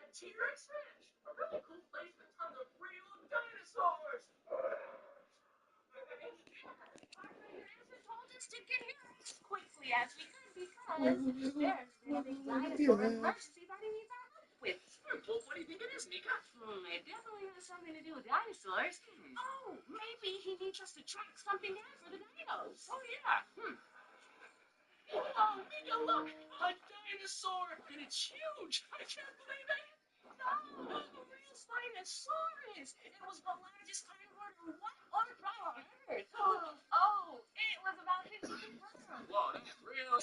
T-Rex Ranch, a really cool place with tons of real dinosaurs. Our answer told us to get here as quickly as we could because there's been a big dinosaur emergency that he needs our help with. Well, what do you think it is, Nika? It definitely has something to do with dinosaurs. Oh, maybe he needs us to track something down for the dinos. Oh, yeah. Oh, Nika, look! A dinosaur! And it's huge! I can't believe it! No, a real Spinosaurus! It was the largest carnivore on Earth. Oh, it was about 52 pounds. Whoa, that's really.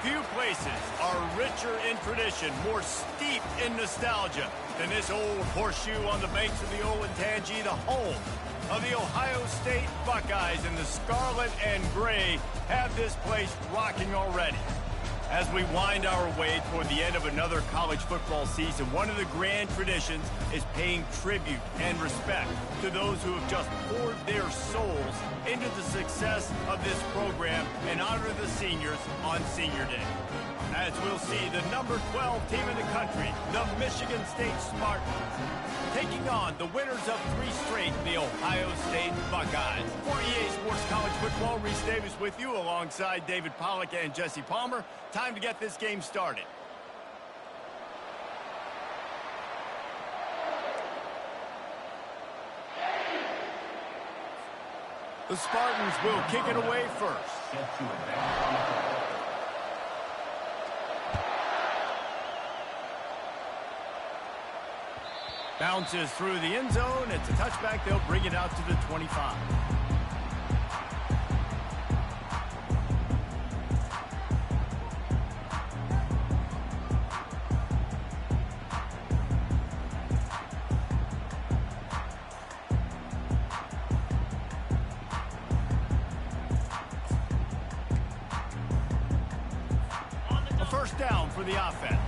Few places are richer in tradition, more steeped in nostalgia than this old horseshoe on the banks of the Olentangy, the home of the Ohio State Buckeyes, and the scarlet and gray have this place rocking already. As we wind our way toward the end of another college football season, one of the grand traditions is paying tribute and respect to those who have just poured their souls into the success of this program and honor the seniors on Senior Day. As we'll see, the number 12 team in the country, the Michigan State Spartans, taking on the winners of 3 straight, the Ohio State Buckeyes. For EA Sports College Football, Reese Davis with you alongside David Pollack and Jesse Palmer. Time to get this game started. The Spartans will kick it away first. Bounces through the end zone. It's a touchback. They'll bring it out to the 25. A first down for the offense.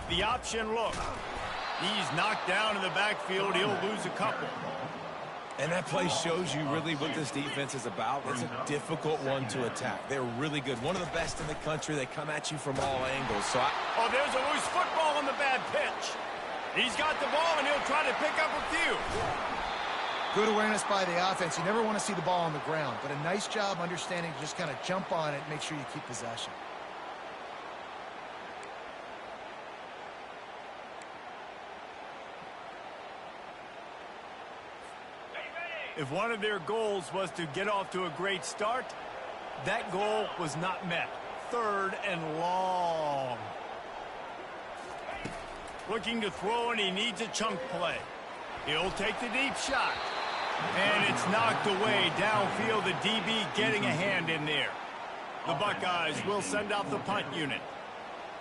The option look. He's knocked down in the backfield. He'll lose a couple. And that play shows you really what this defense is about. It's a difficult one to attack. They're really good. One of the best in the country. They come at you from all angles. Oh, there's a loose football on the bad pitch. He's got the ball, and he'll try to pick up a few. Good awareness by the offense. You never want to see the ball on the ground, but a nice job understanding to just kind of jump on it and make sure you keep possession. If one of their goals was to get off to a great start, that goal was not met. 3rd and long. Looking to throw, and he needs a chunk play. He'll take the deep shot. And it's knocked away downfield. The DB getting a hand in there. The Buckeyes will send out the punt unit.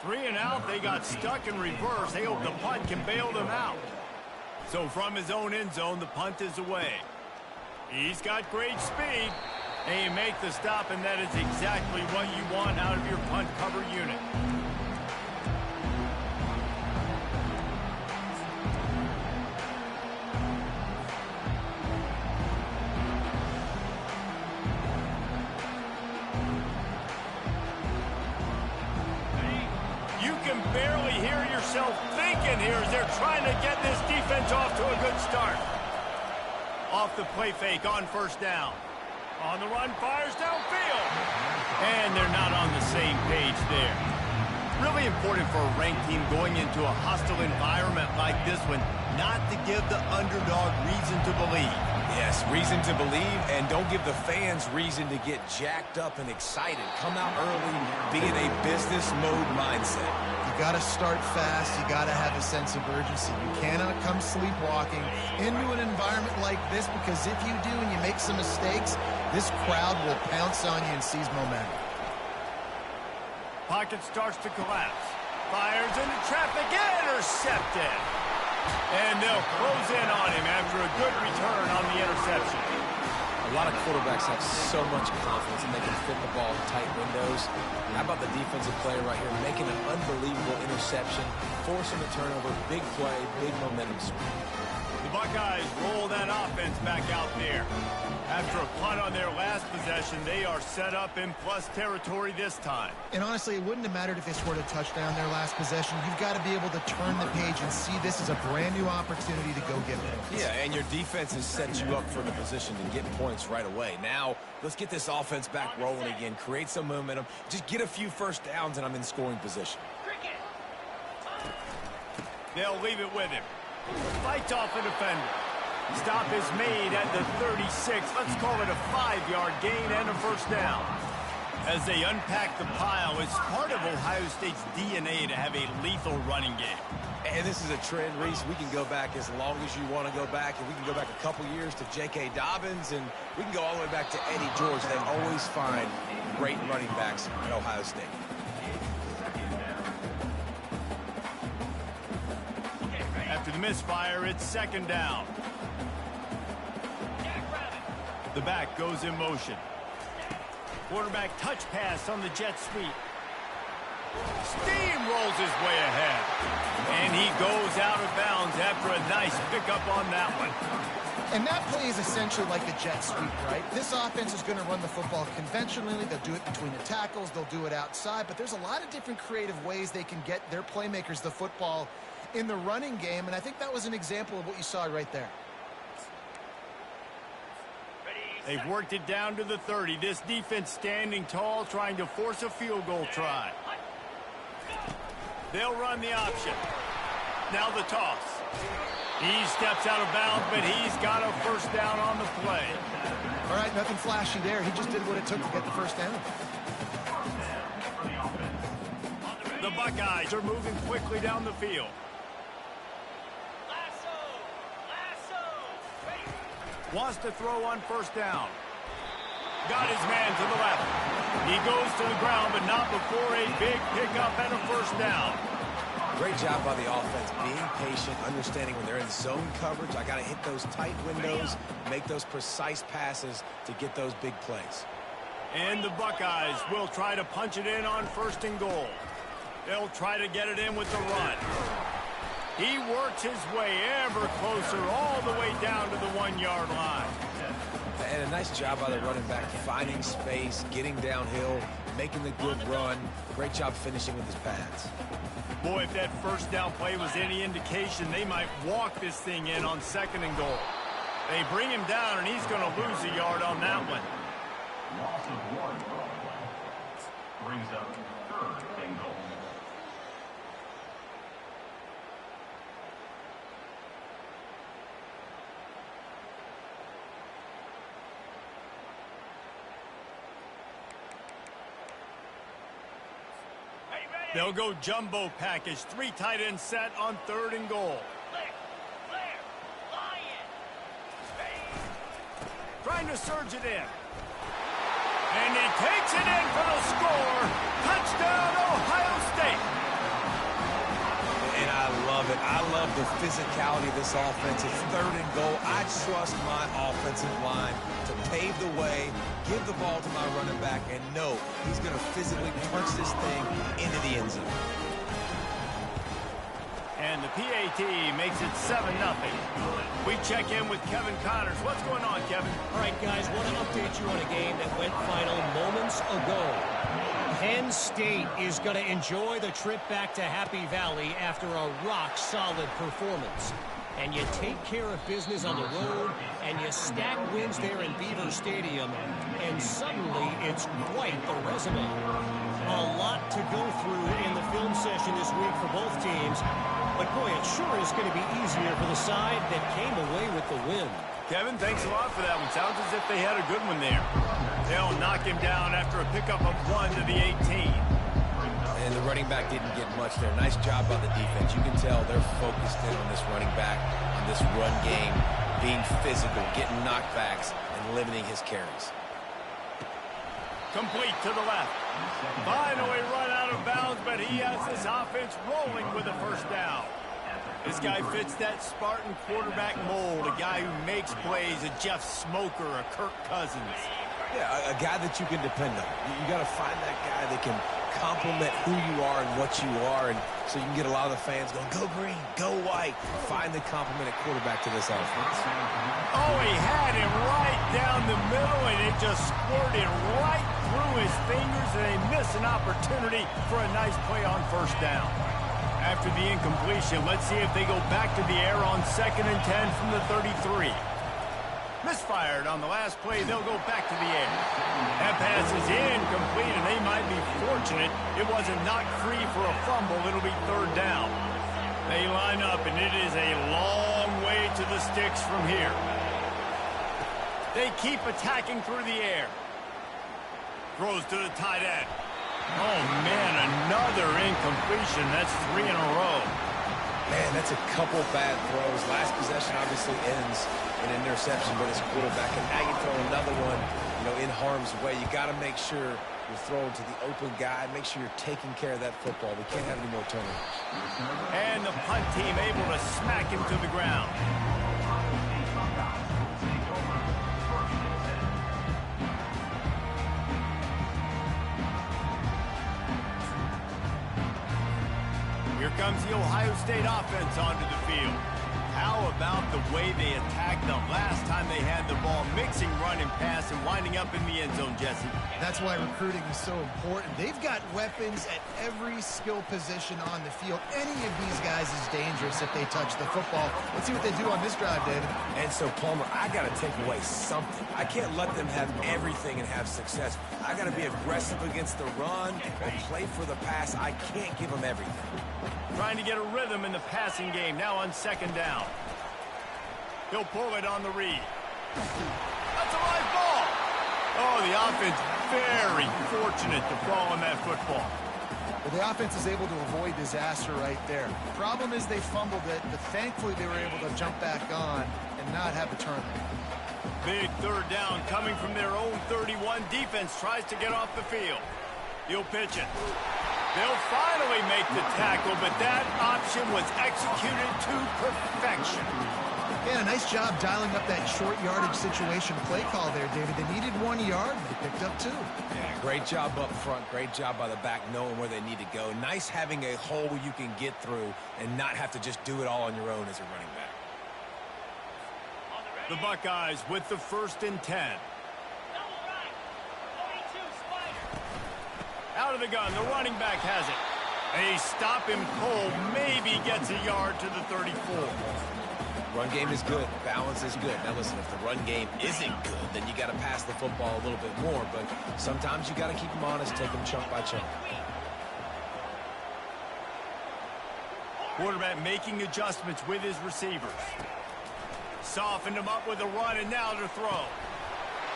3 and out. They got stuck in reverse. They hope the punt can bail them out. So from his own end zone, the punt is away. He's got great speed. And you make the stop, and that is exactly what you want out of your punt cover unit. You can barely hear yourself thinking here as they're trying to get this defense off to a good start. Off the play fake on 1st down. On the run, fires downfield. And they're not on the same page there. Really important for a ranked team going into a hostile environment like this one, not to give the underdog reason to believe. Yes, reason to believe, and don't give the fans reason to get jacked up and excited. Come out early, be in a business mode mindset. You got to start fast. You got to have a sense of urgency. You cannot come sleepwalking into an environment like this, because if you do and you make some mistakes, this crowd will pounce on you and seize momentum. Pocket starts to collapse. Fires into traffic, intercepted. And they'll close in on him after a good return on the interception. A lot of quarterbacks have so much confidence and they can fit the ball in tight windows. How about the defensive player right here making an unbelievable interception, forcing a turnover, big play, big momentum swing. The Buckeyes roll that offense back out there. After a punt on their last possession, they are set up in plus territory this time. And honestly, it wouldn't have mattered if they scored a touchdown their last possession. You've got to be able to turn the page and see this as a brand new opportunity to go get points. Yeah, and your defense has set you up for the position to get points right away. Now, let's get this offense back rolling again, create some momentum, just get a few 1st downs, and I'm in scoring position. They'll leave it with him. Fights off the defender. Stop is made at the 36. Let's call it a 5-yard gain and a 1st down. As they unpack the pile, it's part of Ohio State's DNA to have a lethal running game. And this is a trend, Reese. We can go back as long as you want to go back, and we can go back a couple years to J.K. Dobbins, and we can go all the way back to Eddie George. They always find great running backs at Ohio State. After the misfire, it's 2nd down. The back goes in motion. Quarterback touch pass on the jet sweep. Steamrolls his way ahead. And he goes out of bounds after a nice pickup on that one. And that play is essentially like the jet sweep, right? This offense is going to run the football conventionally. They'll do it between the tackles. They'll do it outside. But there's a lot of different creative ways they can get their playmakers the football in the running game. And I think that was an example of what you saw right there. They've worked it down to the 30. This defense standing tall, trying to force a field goal try. They'll run the option. Now the toss. He steps out of bounds, but he's got a 1st down on the play. All right, nothing flashy there. He just did what it took to get the 1st down. The Buckeyes are moving quickly down the field. Wants to throw on 1st down. Got his man to the left. He goes to the ground, but not before a big pickup and a 1st down. Great job by the offense, being patient, understanding when they're in zone coverage, I got to hit those tight windows, make those precise passes to get those big plays. And the Buckeyes will try to punch it in on 1st and goal. They'll try to get it in with the run. He works his way ever closer all the way down to the 1-yard line. And a nice job by the running back, finding space, getting downhill, making the good run. Great job finishing with his pads. Boy, if that 1st down play was any indication, they might walk this thing in on 2nd and goal. They bring him down, and he's going to lose a yard on that one. Loss of 1 on the play. Brings up 3rd and goal. They'll go jumbo package, 3 tight end set on 3rd and goal. Trying to surge it in. And he takes it in for the score. Touchdown, Ohio State. And I love it. I love the physicality of this offense. It's 3rd and goal. I trust my offensive line to pave the way, give the ball to my running back, and know he's going to physically punch this thing into the end zone. And the PAT makes it 7-0. We check in with Kevin Connors. What's going on, Kevin? All right, guys, want to update you on a game that went final moments ago. Penn State is going to enjoy the trip back to Happy Valley after a rock-solid performance. And you take care of business on the road, and you stack wins there in Beaver Stadium, and suddenly it's quite the resume. A lot to go through in the film session this week for both teams, but boy, it sure is going to be easier for the side that came away with the win. Kevin, thanks a lot for that one. Sounds as if they had a good one there. They'll knock him down after a pickup of 1 to the 18. And the running back didn't get much there. Nice job by the defense. You can tell they're focused in on this running back, on this run game, being physical, getting knockbacks, and limiting his carries. Complete to the left. Finally run out of bounds, but he has this offense rolling with a 1st down. This guy fits that Spartan quarterback mold, a guy who makes plays, a Jeff Smoker, a Kirk Cousins. Yeah, a guy that you can depend on. You got to find that guy that can complement who you are and what you are, and so you can get a lot of the fans going, go green, go white. Find the complement at quarterback to this offense. Oh, he had him right down the middle, and it just squirted right through his fingers, and they miss an opportunity for a nice play on 1st down. After the incompletion, let's see if they go back to the air on 2nd and 10 from the 33. Misfired on the last play, they'll go back to the air. That pass is incomplete, and they might be fortunate it wasn't knocked free for a fumble. It'll be 3rd down. They line up, and it is a long way to the sticks from here. They keep attacking through the air. Throws to the tight end. Oh, man, another incompletion. That's 3 in a row. Man, that's a couple bad throws. Last possession obviously ends in an interception, but it's quarterback. And now you throw another one, in harm's way. You got to make sure you're throwing to the open guy. Make sure you're taking care of that football. We can't have any more turnovers. And the punt team able to smack him to the ground. Here comes the Ohio State offense onto the field. How about the way they attacked them last time they had the ball, mixing run and pass and winding up in the end zone, Jesse? That's why recruiting is so important. They've got weapons at every skill position on the field. Any of these guys is dangerous if they touch the football. Let's see what they do on this drive, David. And so, Palmer, I got to take away something. I can't let them have everything and have success. I got to be aggressive against the run or play for the pass. I can't give them everything. Trying to get a rhythm in the passing game, now on 2nd down. He'll pull it on the read. That's a live ball. Oh, the offense very fortunate to fall on that football. Well, the offense is able to avoid disaster right there. The problem is they fumbled it, but thankfully they were able to jump back on and not have a turnover. Big 3rd down coming from their own 31. Defense tries to get off the field. He'll pitch it. They'll finally make the tackle, but that option was executed to perfection. Yeah, nice job dialing up that short yardage situation play call there, David. They needed 1 yard, they picked up 2. Yeah, great job up front. Great job by the back knowing where they need to go. Nice having a hole you can get through and not have to just do it all on your own as a running back. The Buckeyes with the 1st and 10. Out of the gun, the running back has it. They stop him cold, maybe gets a yard to the 34. Run game is good. Balance is good. Now listen, if the run game isn't good, then you got to pass the football a little bit more. But sometimes you got to keep them honest, take them chunk by chunk. Quarterback making adjustments with his receivers. Softened him up with a run, and now to throw.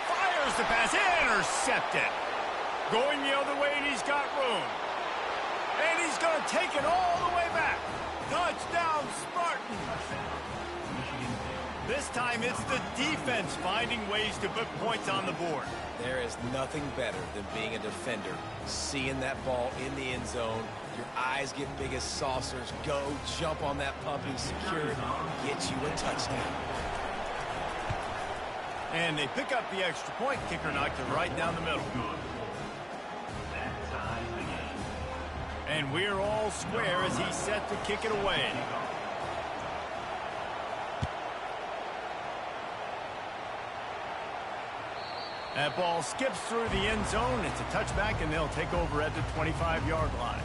Fires the pass. Intercepted. Going the other way, and he's got room. And he's going to take it all the way back. Touchdown, Spartans. This time it's the defense finding ways to put points on the board. There is nothing better than being a defender, seeing that ball in the end zone. Your eyes get big as saucers. Go, jump on that puppy, secure it, get you a touchdown. And they pick up the extra point. Kicker knocked it right down the middle. And we're all square as he's set to kick it away. That ball skips through the end zone. It's a touchback, and they'll take over at the 25-yard line.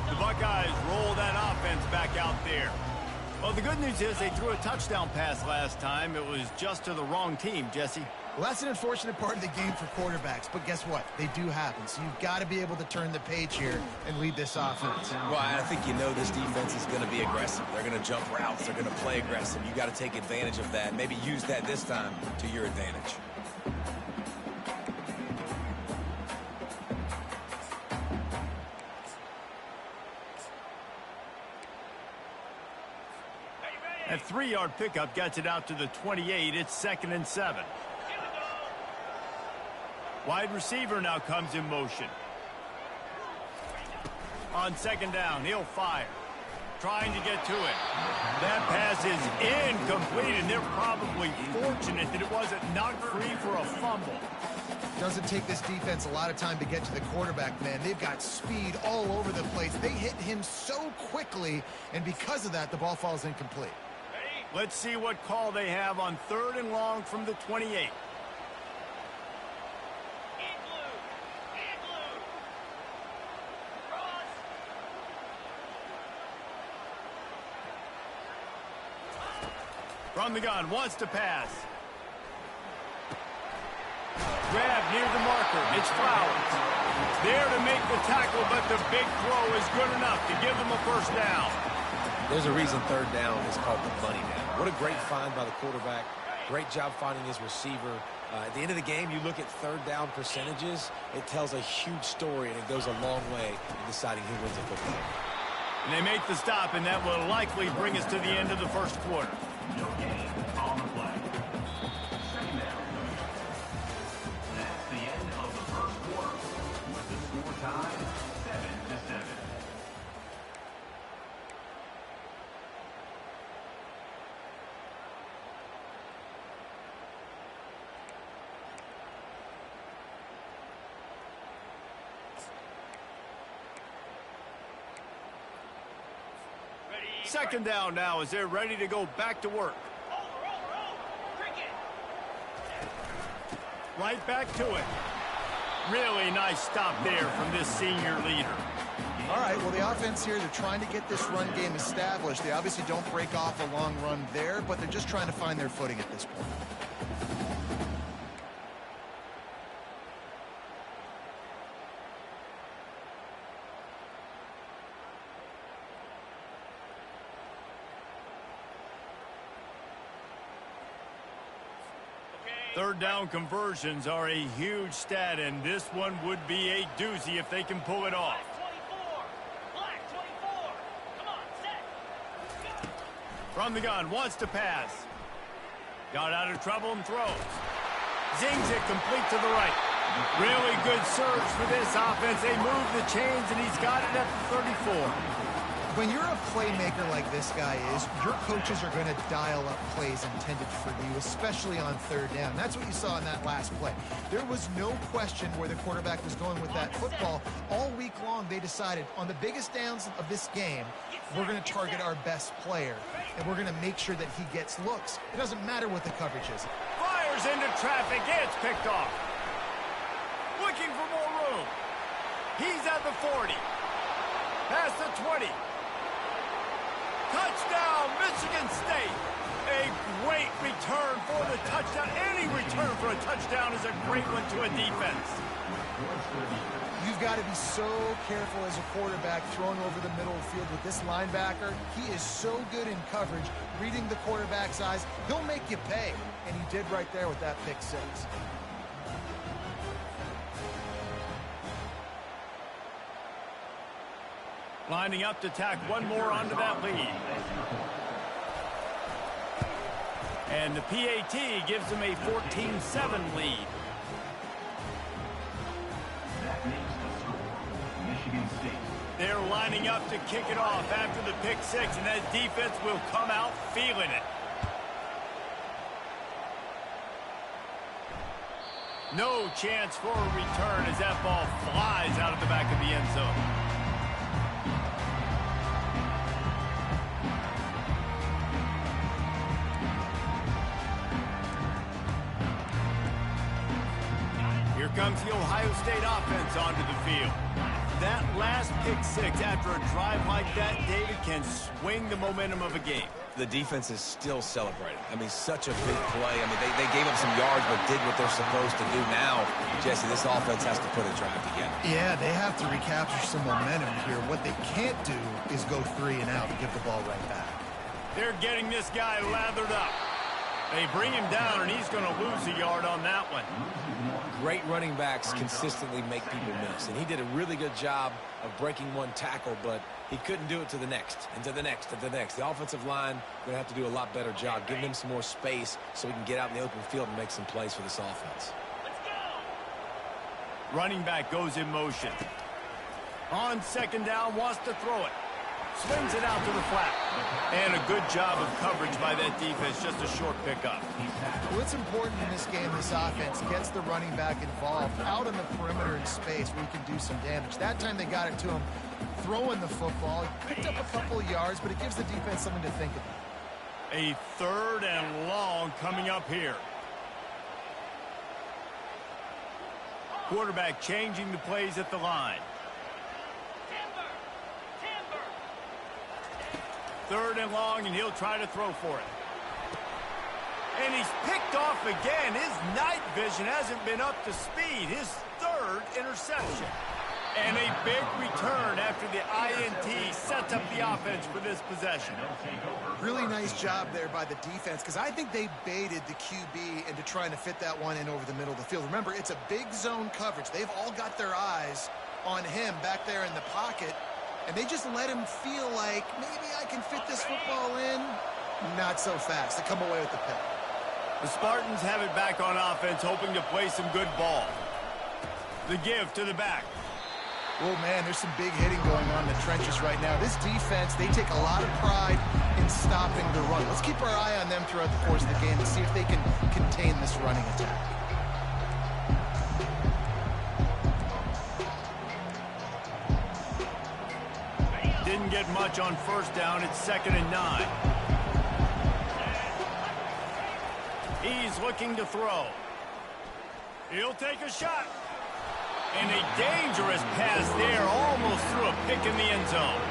The Buckeyes roll that offense back out there. Well, the good news is they threw a touchdown pass last time. It was just to the wrong team, Jesse. Well, that's an unfortunate part of the game for quarterbacks, but guess what? They do happen, so you've got to be able to turn the page here and lead this offense. Well, I think you know this defense is going to be aggressive. They're going to jump routes. They're going to play aggressive. You got to take advantage of that. Maybe use that this time to your advantage. That 3-yard pickup gets it out to the 28. It's 2nd and 7. Wide receiver now comes in motion. On 2nd down, he'll fire. Trying to get to it. That pass is incomplete, and they're probably fortunate that it wasn't knocked free for a fumble. Doesn't take this defense a lot of time to get to the quarterback, man. They've got speed all over the place. They hit him so quickly, and because of that, the ball falls incomplete. Let's see what call they have on 3rd and long from the 28. From the gun, wants to pass. Grab near the marker. It's Flowers. There to make the tackle, but the big throw is good enough to give them a first down. There's a reason 3rd down is called the money down. What a great find by the quarterback. Great job finding his receiver. At the end of the game, you look at 3rd down percentages. It tells a huge story, and it goes a long way in deciding who wins a football game. And they make the stop, and that will likely bring us to the end of the first quarter. No gain on the play. 2nd down. That's the end of the first quarter. With the score tied 7-7. Second down now as they're ready to go back to work. Right back to it. Really nice stop there from this senior leader. All right, well, the offense here, they're trying to get this run game established. They obviously don't break off a long run there, but they're just trying to find their footing at this point. Third down conversions are a huge stat, and this one would be a doozy if they can pull it off. From the gun, wants to pass. Got out of trouble and throws. Zings it complete to the right. Really good surge for this offense. They move the chains, and he's got it at the 34. When you're a playmaker like this guy is, your coaches are going to dial up plays intended for you, especially on third down. That's what you saw in that last play. There was no question where the quarterback was going with that football. All week long, they decided on the biggest downs of this game, we're going to target our best player, and we're going to make sure that he gets looks. It doesn't matter what the coverage is. Fires into traffic. It's picked off. Looking for more room. He's at the 40. Past the 20. Touchdown, Michigan State. A great return for the touchdown. Any return for a touchdown is a great one to a defense. You've got to be so careful as a quarterback throwing over the middle of the field with this linebacker. He is so good in coverage, reading the quarterback's eyes. He'll make you pay, and he did right there with that pick six. Lining up to tack one more onto that lead. And the PAT gives them a 14-7 lead. That makes the score. Michigan State. They're lining up to kick it off after the pick six, and that defense will come out feeling it. No chance for a return as that ball flies out of the back of the end zone. Here comes the Ohio State offense onto the field. That last pick six after a drive like that, David, can swing the momentum of a game. The defense is still celebrating. I mean, such a big play. I mean, they gave up some yards but did what they're supposed to do. Now, Jesse, this offense has to put a drive together. Yeah, they have to recapture some momentum here. What they can't do is go 3 and out and give the ball right back. They're getting this guy lathered up. They bring him down, and he's going to lose a yard on that one. Great running backs consistently make people miss, and he did a really good job of breaking one tackle, but he couldn't do it to the next, and to the next, and to the next. The offensive line going to have to do a lot better job, giving him some more space so he can get out in the open field and make some plays for this offense. Running back goes in motion. On second down, wants to throw it. Swings it out to the flat. And a good job of coverage by that defense, just a short pickup. What's important in this game, this offense gets the running back involved out on the perimeter in space where he can do some damage. That time they got it to him throwing the football. He picked up a couple of yards, but it gives the defense something to think about. A third and long coming up here. Quarterback changing the plays at the line. Third and long, and he'll try to throw for it. And he's picked off again. His night vision hasn't been up to speed. His third interception. And a big return after the INT sets up the offense for this possession. Really nice job there by the defense, because I think they baited the QB into trying to fit that one in over the middle of the field. Remember, it's a big zone coverage. They've all got their eyes on him back there in the pocket. And they just let him feel like, maybe I can fit this football in. Not so fast. They come away with the pick. The Spartans have it back on offense, hoping to play some good ball. The give to the back. Oh, man, there's some big hitting going on in the trenches right now. This defense, they take a lot of pride in stopping the run. Let's keep our eye on them throughout the course of the game and see if they can contain this running attack. Didn't get much on first down. It's 2nd and 9. He's looking to throw. He'll take a shot. And a dangerous pass there. Almost threw a pick in the end zone.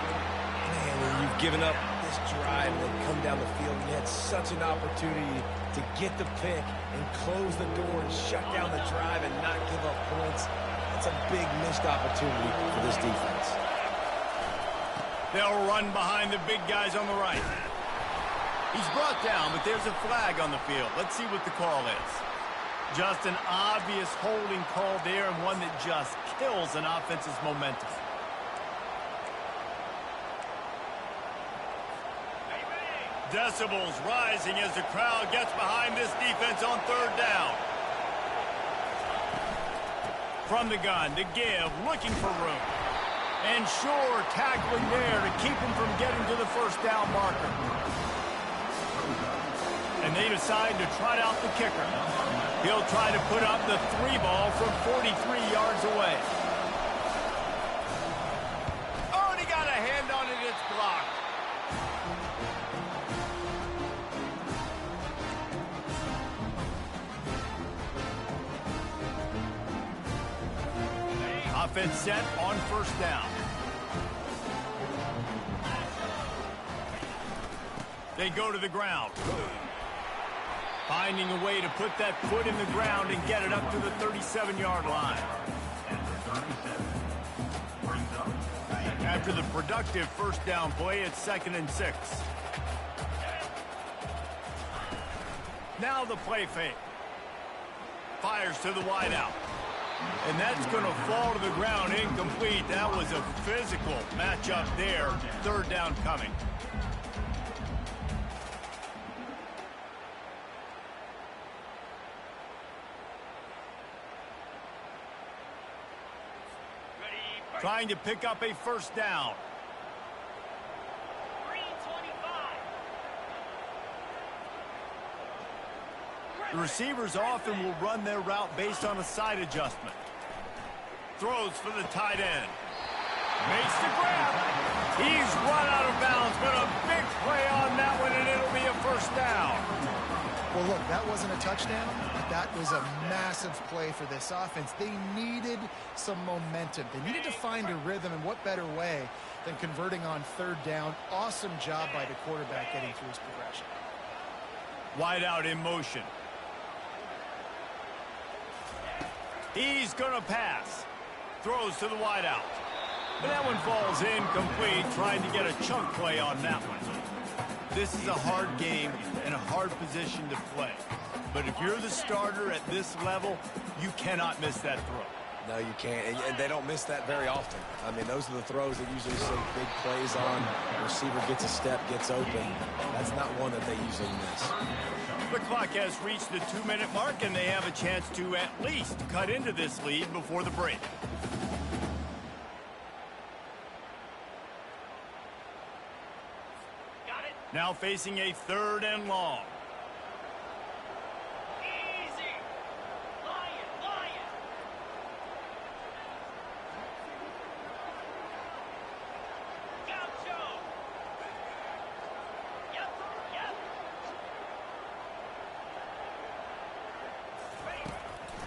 Man, when you've given up this drive and then come down the field, you had such an opportunity to get the pick and close the door and shut down the drive and not give up points. That's a big missed opportunity for this defense. They'll run behind the big guys on the right. He's brought down, but there's a flag on the field. Let's see what the call is. Just an obvious holding call there, and one that just kills an offense's momentum. Decibels rising as the crowd gets behind this defense on third down. From the gun, to give, looking for room. And sure tackling there to keep him from getting to the first down marker. And they decide to trot out the kicker. He'll try to put up the 3 ball from 43 yards away. Oh, and he got a hand on it. It's blocked. Offense set on first down. They go to the ground. Finding a way to put that foot in the ground and get it up to the 37-yard line. After the productive first down play, it's 2nd and 6. Now the play fake. Fires to the wideout. And that's going to fall to the ground incomplete. That was a physical matchup there. 3rd down coming. Trying to pick up a first down. The receivers often will run their route based on a side adjustment. Throws for the tight end. Makes the grab. He's run out of bounds, but a big play on that one, and it'll be a first down. Well, look, that wasn't a touchdown, but that was a massive play for this offense. They needed some momentum. They needed to find a rhythm, and what better way than converting on 3rd down. Awesome job by the quarterback getting through his progression. Wide out in motion. He's going to pass. Throws to the wideout. But that one falls incomplete, trying to get a chunk play on that one. This is a hard game and a hard position to play. But if you're the starter at this level, you cannot miss that throw. No, you can't. And they don't miss that very often. I mean, those are the throws that usually see big plays on. The receiver gets a step, gets open. That's not one that they usually miss. The clock has reached the 2-minute mark, and they have a chance to at least cut into this lead before the break. Got it. Now facing a 3rd and long. Easy. Lion. Gaucho. Yep.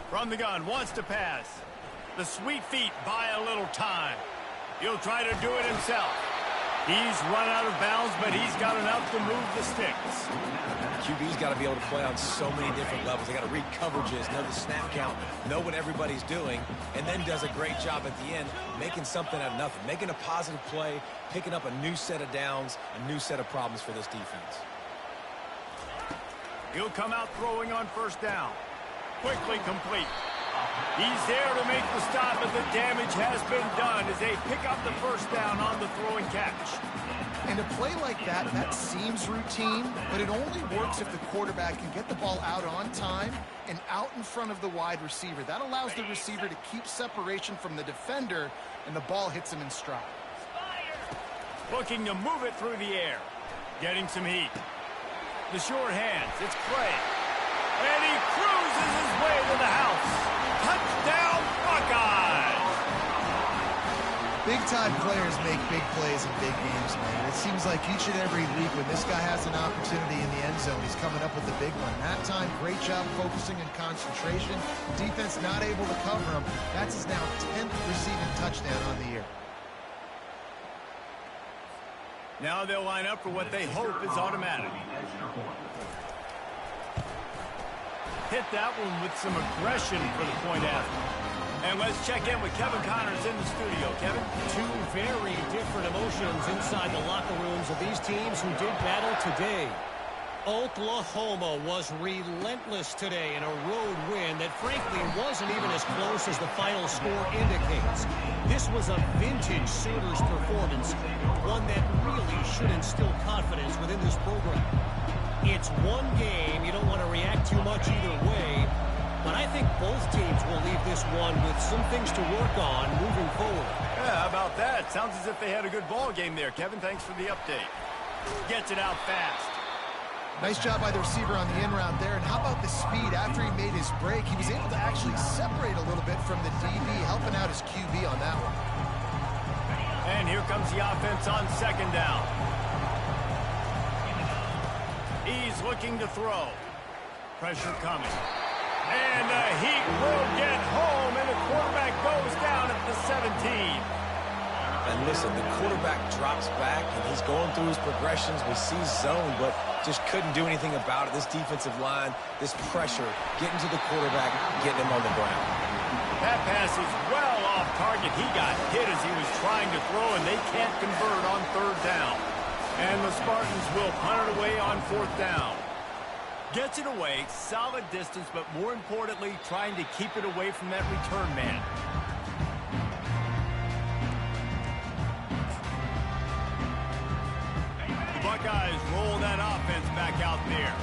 From the gun, wants to pass. The sweet feet buy a little time. He'll try to do it himself. He's run out of bounds, but he's got enough to move the sticks. QB's got to be able to play on so many different levels. They got to read coverages, know the snap count, know what everybody's doing, and then does a great job at the end making something out of nothing, making a positive play, picking up a new set of downs, a new set of problems for this defense. He'll come out throwing on first down. Quickly complete. He's there to make the stop, but the damage has been done as they pick up the first down on the throw and catch. And a play like that, that seems routine, but it only works if the quarterback can get the ball out on time and out in front of the wide receiver. That allows the receiver to keep separation from the defender, and the ball hits him in stride. Looking to move it through the air. Getting some heat. The short hands, it's Clay. And he cruises his way to the house. Touchdown, Buckeyes! Big-time players make big plays in big games, man. It seems like each and every week when this guy has an opportunity in the end zone, he's coming up with the big one. That time, great job focusing and concentration. Defense not able to cover him. That's his now 10th receiving touchdown on the year. Now they'll line up for what they hope is automatic. Hit that one with some aggression for the point after. And let's check in with Kevin Connors in the studio. Kevin? Two very different emotions inside the locker rooms of these teams who did battle today. Oklahoma was relentless today in a road win that frankly wasn't even as close as the final score indicates. This was a vintage Sooners performance, one that really should instill confidence within this program. It's one game, you don't want to react too much either way, but I think both teams will leave this one with some things to work on moving forward. Yeah, how about that? Sounds as if they had a good ball game there, Kevin. Thanks for the update. Gets it out fast. Nice job by the receiver on the in route there. And how about the speed? After he made his break, he was able to actually separate a little bit from the DB, helping out his QB on that one. And here comes the offense on second down. He's looking to throw. Pressure coming. And the heat will get home, and the quarterback goes down at the 17. And listen, the quarterback drops back, and he's going through his progressions. We see zone, but just couldn't do anything about it. This defensive line, this pressure, getting to the quarterback, getting him on the ground. That pass is well off target. He got hit as he was trying to throw, and they can't convert on third down. And the Spartans will punt it away on fourth down. Gets it away, solid distance, but more importantly, trying to keep it away from that return man. The Buckeyes roll that offense back out there.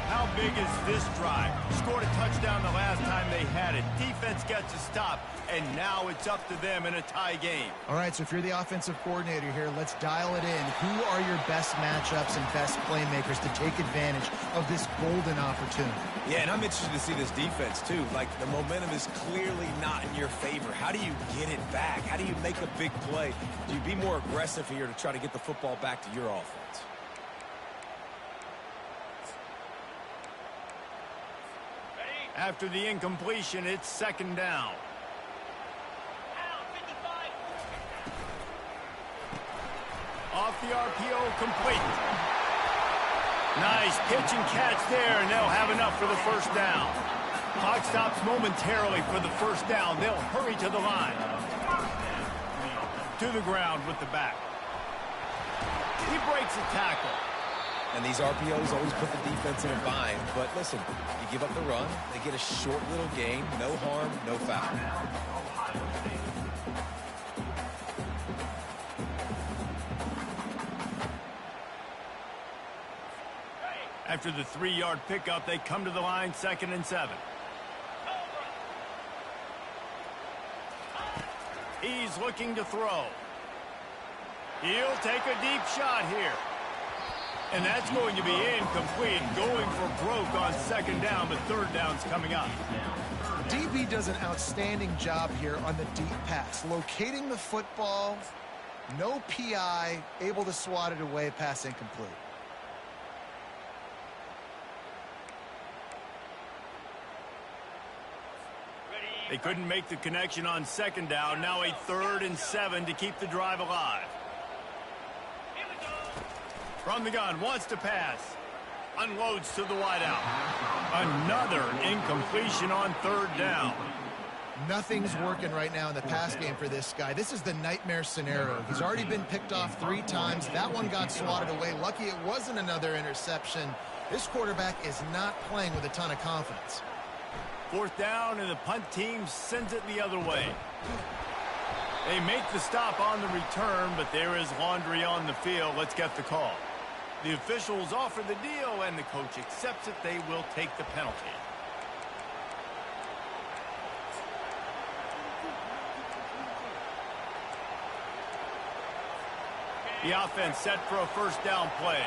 How big is this drive? Scored a touchdown the last time they had it. Defense gets a stop, and now it's up to them in a tie game. All right, so if you're the offensive coordinator here, let's dial it in. Who are your best matchups and best playmakers to take advantage of this golden opportunity? Yeah, and I'm interested to see this defense, too. Like, the momentum is clearly not in your favor. How do you get it back? How do you make a big play? Do you be more aggressive here to try to get the football back to your offense? After the incompletion, it's second down. Off the RPO, complete. Nice pitch and catch there, and they'll have enough for the first down. Clock stops momentarily for the first down. They'll hurry to the line. To the ground with the back. He breaks a tackle. And these RPOs always put the defense in a bind. But listen, you give up the run, they get a short little gain, no harm, no foul. After the 3-yard pickup, they come to the line, 2nd and 7. He's looking to throw. He'll take a deep shot here. And that's going to be incomplete, going for broke on second down, but third down's coming up. DB does an outstanding job here on the deep pass. Locating the football, no PI, able to swat it away, pass incomplete. They couldn't make the connection on second down. Now a 3rd and 7 to keep the drive alive. From the gun, wants to pass. Unloads to the wideout. Another incompletion on third down. Nothing's working right now in the pass game for this guy. This is the nightmare scenario. He's already been picked off 3 times. That one got swatted away. Lucky it wasn't another interception. This quarterback is not playing with a ton of confidence. Fourth down, and the punt team sends it the other way. They make the stop on the return, but there is laundry on the field. Let's get the call. The officials offer the deal, and the coach accepts it. They will take the penalty. The offense set for a first down play.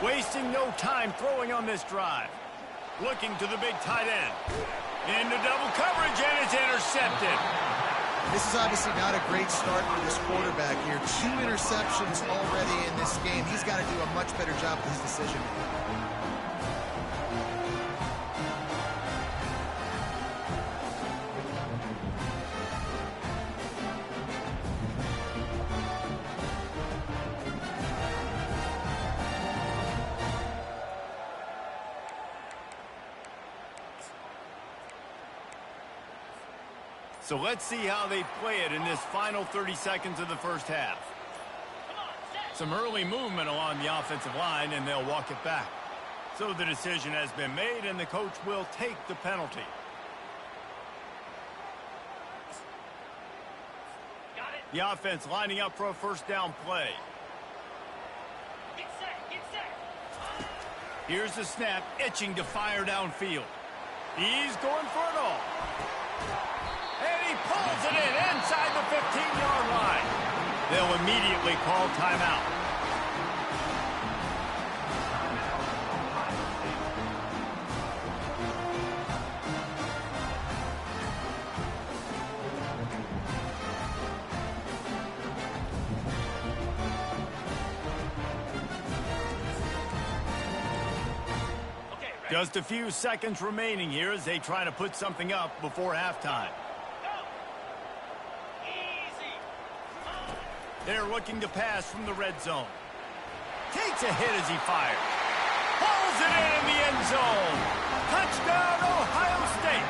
Wasting no time throwing on this drive. Looking to the big tight end. Into double coverage, and it's intercepted. This is obviously not a great start for this quarterback here. 2 interceptions already in this game. He's got to do a much better job with his decision making. So let's see how they play it in this final 30 seconds of the first half. Some early movement along the offensive line, and they'll walk it back. So the decision has been made, and the coach will take the penalty. The offense lining up for a first down play. Here's the snap, itching to fire downfield. He's going for it all. And he pulls it in inside the 15-yard line. They'll immediately call timeout. Just a few seconds remaining here as they try to put something up before halftime. They're looking to pass from the red zone. Takes a hit as he fires. Pulls it in the end zone. Touchdown, Ohio State.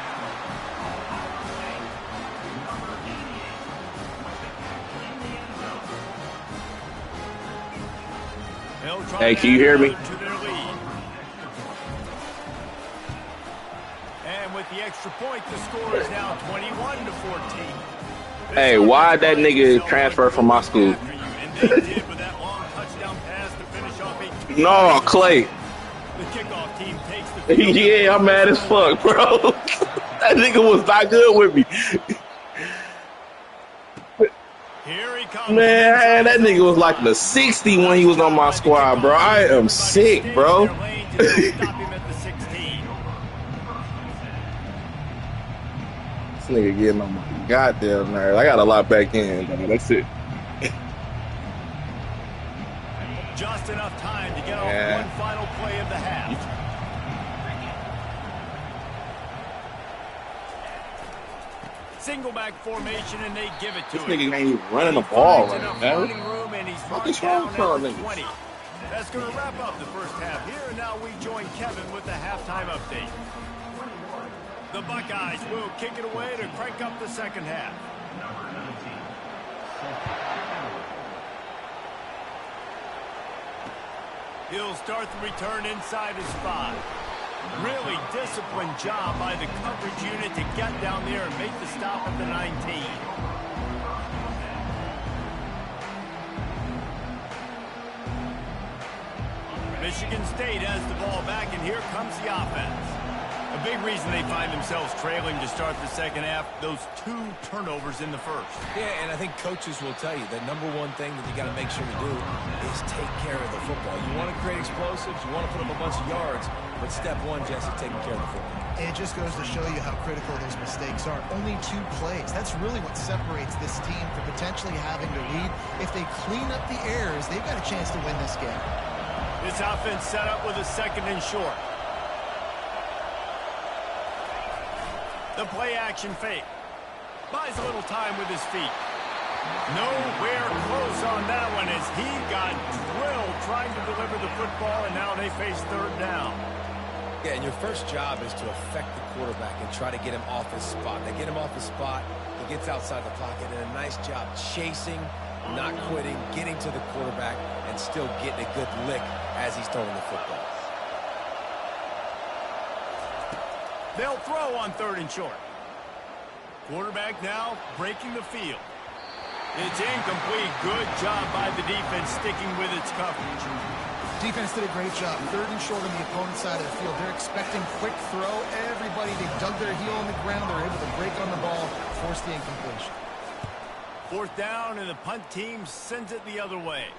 Hey, can you hear me? With the extra point, the score is now 21-14. Hey, why that nigga transfer from my school? No, Clay. The kickoff team takes the field. Yeah, I'm mad as fuck, bro. That nigga was not good with me. Here he comes. Man, that nigga was like the 60 when he was on my squad, bro. I am sick, bro. This nigga getting on my goddamn nerves. I got a lot back in, man. That's it. Just enough time to get off one final play of the half. Single back formation, and they give it to him. This nigga ain't even running the ball right now. What is wrong with y'all niggas? That's going to wrap up the first half here, and now we join Kevin with the halftime update. The Buckeyes will kick it away to crank up the second half. He'll start the return inside his spot. Really disciplined job by the coverage unit to get down there and make the stop at the 19. Michigan State has the ball back, and here comes the offense. A big reason they find themselves trailing to start the second half, those 2 turnovers in the first. Yeah, and I think coaches will tell you the number one thing that you got to make sure to do is take care of the football. You want to create explosives, you want to put up a bunch of yards, but step one, Jesse, taking care of the football. It just goes to show you how critical those mistakes are. Only 2 plays. That's really what separates this team from potentially having to lead. If they clean up the errors, they've got a chance to win this game. This offense set up with a 2nd and short. The play-action fake. Buys a little time with his feet. Nowhere close on that one as he got drilled trying to deliver the football, and now they face 3rd down. Yeah, and your first job is to affect the quarterback and try to get him off his spot. They get him off his spot, he gets outside the pocket, and a nice job chasing, not quitting, getting to the quarterback, and still getting a good lick as he's throwing the football. They'll throw on 3rd and short. Quarterback now breaking the field. It's incomplete. Good job by the defense sticking with its coverage. Defense did a great job. 3rd and short on the opponent's side of the field. They're expecting quick throw. Everybody, they dug their heel on the ground. They're able to break on the ball, force the incompletion. 4th down, and the punt team sends it the other way.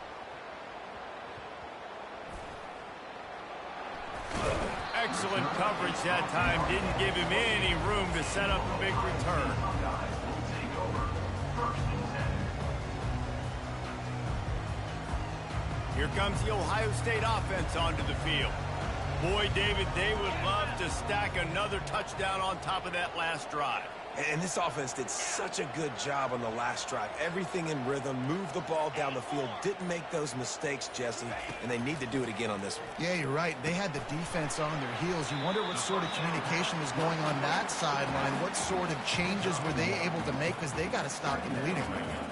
Excellent coverage that time. Didn't give him any room to set up a big return. Here comes the Ohio State offense onto the field. Boy, David, they would love to stack another touchdown on top of that last drive. And this offense did such a good job on the last drive. Everything in rhythm, moved the ball down the field, didn't make those mistakes, Jesse, and they need to do it again on this one. Yeah, you're right. They had the defense on their heels. You wonder what sort of communication was going on that sideline. What sort of changes were they able to make, because they got to stop them leading right now.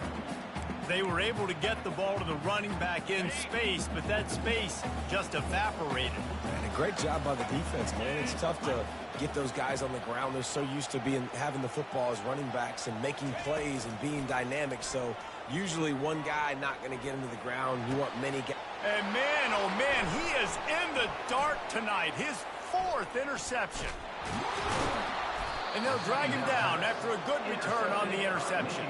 They were able to get the ball to the running back in space, but that space just evaporated. And a great job by the defense, man. It's tough to get those guys on the ground. They're so used to having the football as running backs and making plays and being dynamic. So usually one guy not going to get him to the ground. You want many guys. And man, oh man, he is in the dark tonight. His 4th interception. And they'll drag him down after a good return on the interception.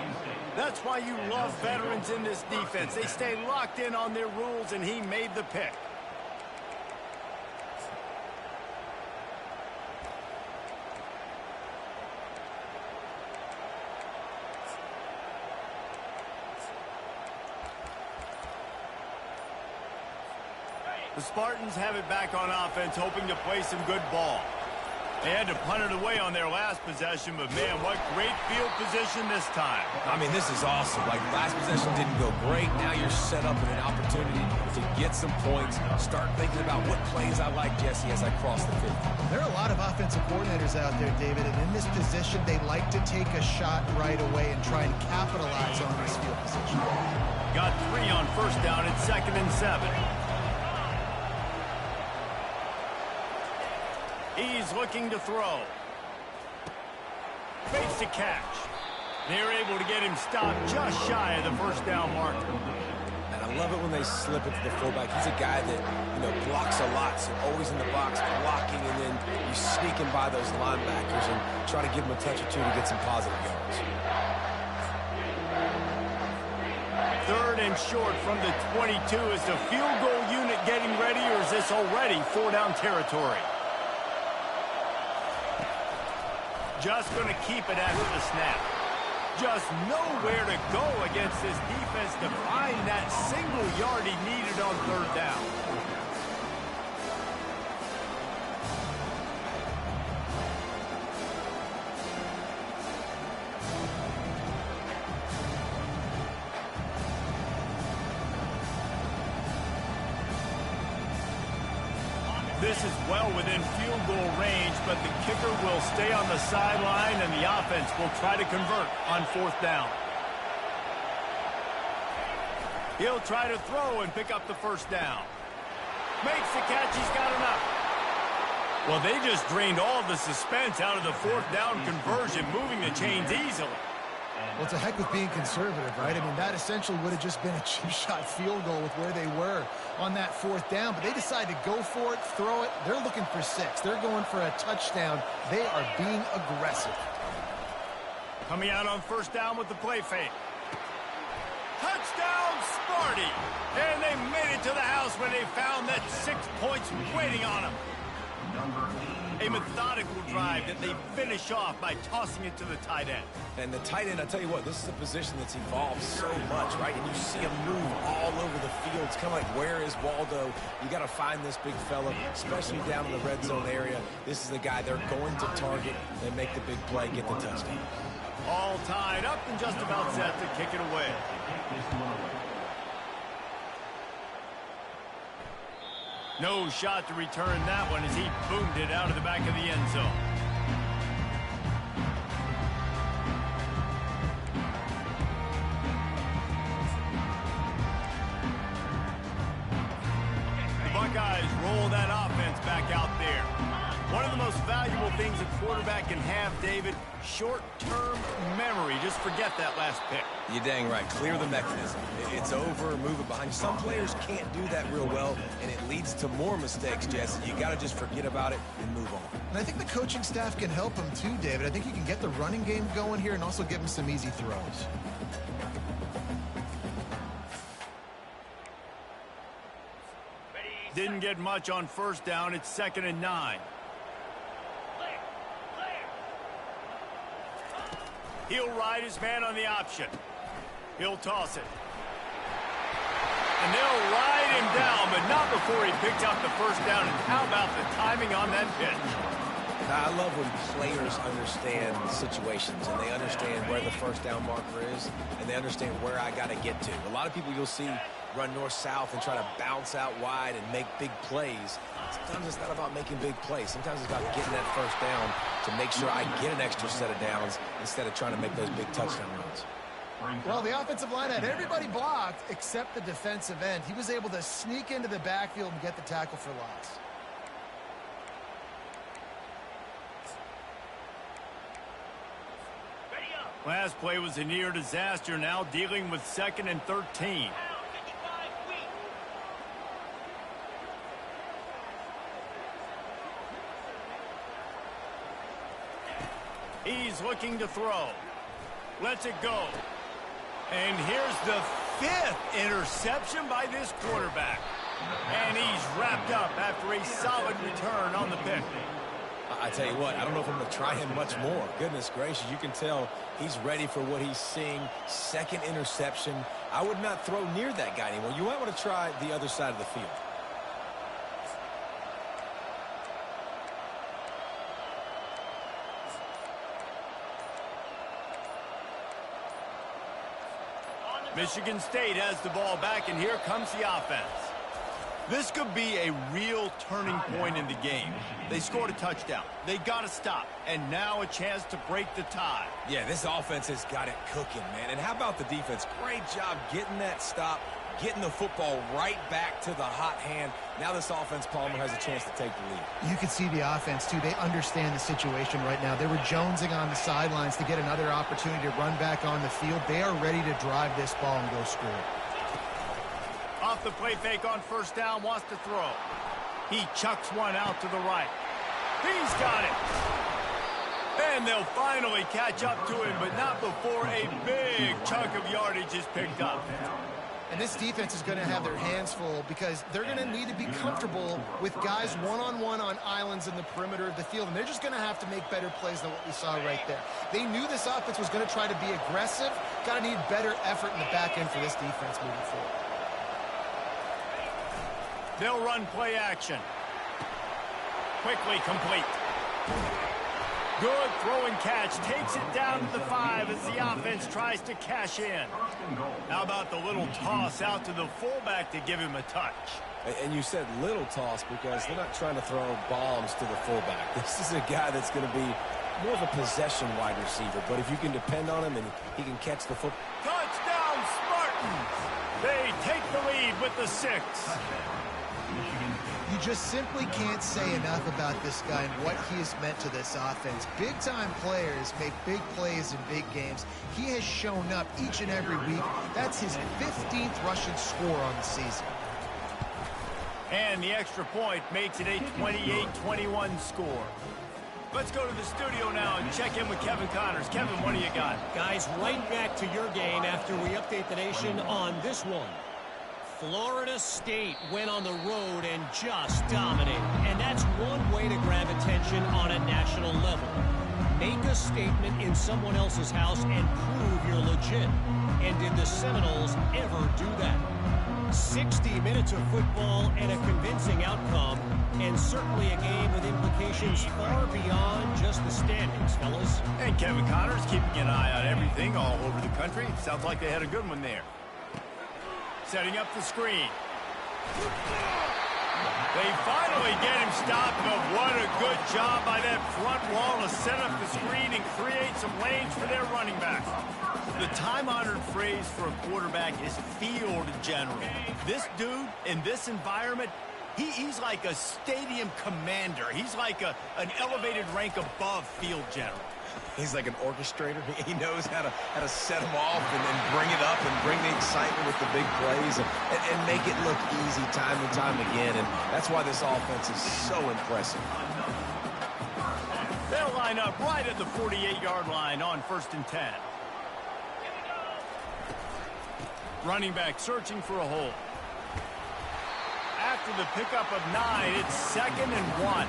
That's why you love veterans in this defense. They stay locked in on their rules, and he made the pick. The Spartans have it back on offense, hoping to play some good ball. They had to punt it away on their last possession, but man, what great field position this time. I mean, this is awesome. Like, last possession didn't go great. Now you're set up with an opportunity to get some points. Start thinking about what plays I like, Jesse, as I cross the 50. There are a lot of offensive coordinators out there, David, and in this position, they like to take a shot right away and try and capitalize on this field position. Got 3 on first down at 2nd and 7. He's looking to throw. Fakes the catch. They're able to get him stopped just shy of the first down marker. And I love it when they slip it to the fullback. He's a guy that, blocks a lot. So always in the box blocking, and then you sneak him by those linebackers and try to give him a touch or two to get some positive yards. 3rd and short from the 22. Is the field goal unit getting ready, or is this already 4-down territory? Just going to keep it after the snap. Just nowhere to go against this defense to find that single yard he needed on 3rd down. This is well within field goal range, but the kicker will stay on the sideline, and the offense will try to convert on 4th down. He'll try to throw and pick up the first down. Makes the catch. He's got enough. Well, they just drained all of the suspense out of the 4th down conversion, moving the chains easily. Well, it's a heck with being conservative, right? I mean, that essentially would have just been a cheap shot field goal with where they were on that 4th down, but they decided to go for it, throw it. They're looking for 6. They're going for a touchdown. They are being aggressive. Coming out on first down with the play fake. Touchdown, Sparty! And they made it to the house when they found that 6 points waiting on them. A methodical drive that they finish off by tossing it to the tight end. And the tight end, I tell you what, this is a position that's evolved so much, right? And you see him move all over the field. It's kind of like, where is Waldo? You got to find this big fella, especially down in the red zone area. This is the guy they're going to target. They make the big play, get the touchdown. All tied up and just about set to kick it away. No shot to return that one as he boomed it out of the back of the end zone. The Buckeyes roll that offense back out there. One of the most valuable things a quarterback can have, David, short-term memory. Just forget that last pick. You're dang right. Clear the mechanism. It's over, move it behind you. Some players can't do that real well, and it leads to more mistakes, Jesse. You got to just forget about it and move on. And I think the coaching staff can help him too, David. I think you can get the running game going here and also give him some easy throws. Didn't get much on first down. It's 2nd and 9. He'll ride his man on the option. He'll toss it. And they'll ride him down, but not before he picked up the first down. And how about the timing on that pitch? Now, I love when players understand situations, and they understand where the first down marker is, and they understand where I got to get to. A lot of people you'll see run north-south and try to bounce out wide and make big plays. Sometimes it's not about making big plays. Sometimes it's about getting that first down to make sure I get an extra set of downs instead of trying to make those big touchdown runs. Well, the offensive line had everybody blocked except the defensive end. He was able to sneak into the backfield and get the tackle for loss. Last play was a near disaster, now dealing with 2nd and 13. He's looking to throw. Lets it go. And here's the 5th interception by this quarterback. And he's wrapped up after a solid return on the pick. I tell you what, I don't know if I'm going to try him much more. Goodness gracious, you can tell he's ready for what he's seeing. 2nd interception. I would not throw near that guy anymore. You might want to try the other side of the field. Michigan State has the ball back, and here comes the offense. This could be a real turning point in the game. They scored a touchdown. They got to stop, and now a chance to break the tie. Yeah, this offense has got it cooking, man. And how about the defense? Great job getting that stop, getting the football right back to the hot hand. Now this offense, Palmer, has a chance to take the lead. You can see the offense, too. They understand the situation right now. They were jonesing on the sidelines to get another opportunity to run back on the field. They are ready to drive this ball and go score. Off the play fake on first down, wants to throw. He chucks one out to the right. He's got it. And they'll finally catch up to him, but not before a big chunk of yardage is picked up. And this defense is going to have their hands full because they're going to need to be comfortable with guys one-on-one on islands in the perimeter of the field. And they're just going to have to make better plays than what we saw right there. They knew this offense was going to try to be aggressive. Got to need better effort in the back end for this defense moving forward. They'll run play action. Quickly complete. Good throw and catch. Takes it down to the 5 as the offense tries to cash in. How about the little toss out to the fullback to give him a touch? And you said little toss because they're not trying to throw bombs to the fullback. This is a guy that's going to be more of a possession wide receiver. But if you can depend on him and he can catch the football. Touchdown, Spartans! They take the lead with the 6. You just simply can't say enough about this guy and what he has meant to this offense. Big-time players make big plays in big games. He has shown up each and every week. That's his 15th rushing score on the season. And the extra point makes it a 28-21 score. Let's go to the studio now and check in with Kevin Connors. Kevin, what do you got? Guys, right back to your game after we update the nation on this one. Florida State went on the road and just dominated. And that's one way to grab attention on a national level. Make a statement in someone else's house and prove you're legit. And did the Seminoles ever do that? 60 minutes of football and a convincing outcome, and certainly a game with implications far beyond just the standings, fellas. And Kevin Connors keeping an eye on everything all over the country. Sounds like they had a good one there. Setting up the screen. They finally get him stopped, but what a good job by that front wall to set up the screen and create some lanes for their running backs. The time-honored phrase for a quarterback is field general. This dude, in this environment, he's like a stadium commander. He's like an elevated rank above field general. He's like an orchestrator. He knows how to set them off and then bring it up and bring the excitement with the big plays and make it look easy time and time again. And that's why this offense is so impressive. They'll line up right at the 48-yard line on 1st and 10. Running back searching for a hole. After the pickup of 9, it's 2nd and 1.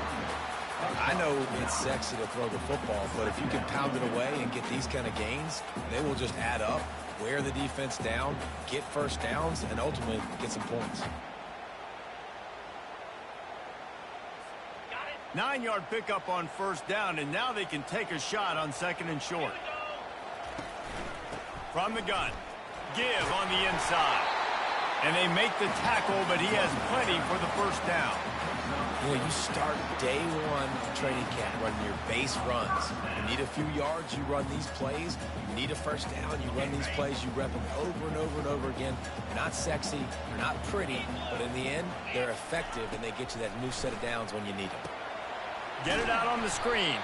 I know it's sexy to throw the football, but if you can pound it away and get these kind of gains, they will just add up, wear the defense down, get first downs, and ultimately get some points. 9-yard pickup on 1st down, and now they can take a shot on 2nd and short. From the gun, give on the inside. And they make the tackle, but he has plenty for the 1st down. You know, you start day one training camp running your base runs. You need a few yards, you run these plays. You need a 1st down, you run these plays. You rep them over and over and over again. They're not sexy, they're not pretty, but in the end, they're effective, and they get you that new set of downs when you need them. Get it out on the screen.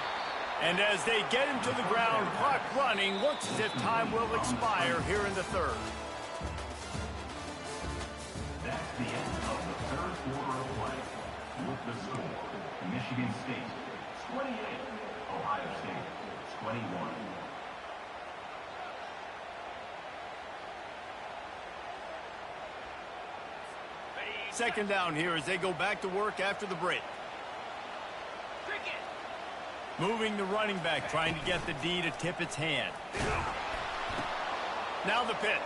And as they get him to the ground, clock running, looks as if time will expire here in the 3rd. That's the end of the 3rd quarter of play. With the score, Michigan State 28, Ohio State 21. Second down here as they go back to work after the break. Moving the running back, trying to get the D to tip its hand. Now the pitch.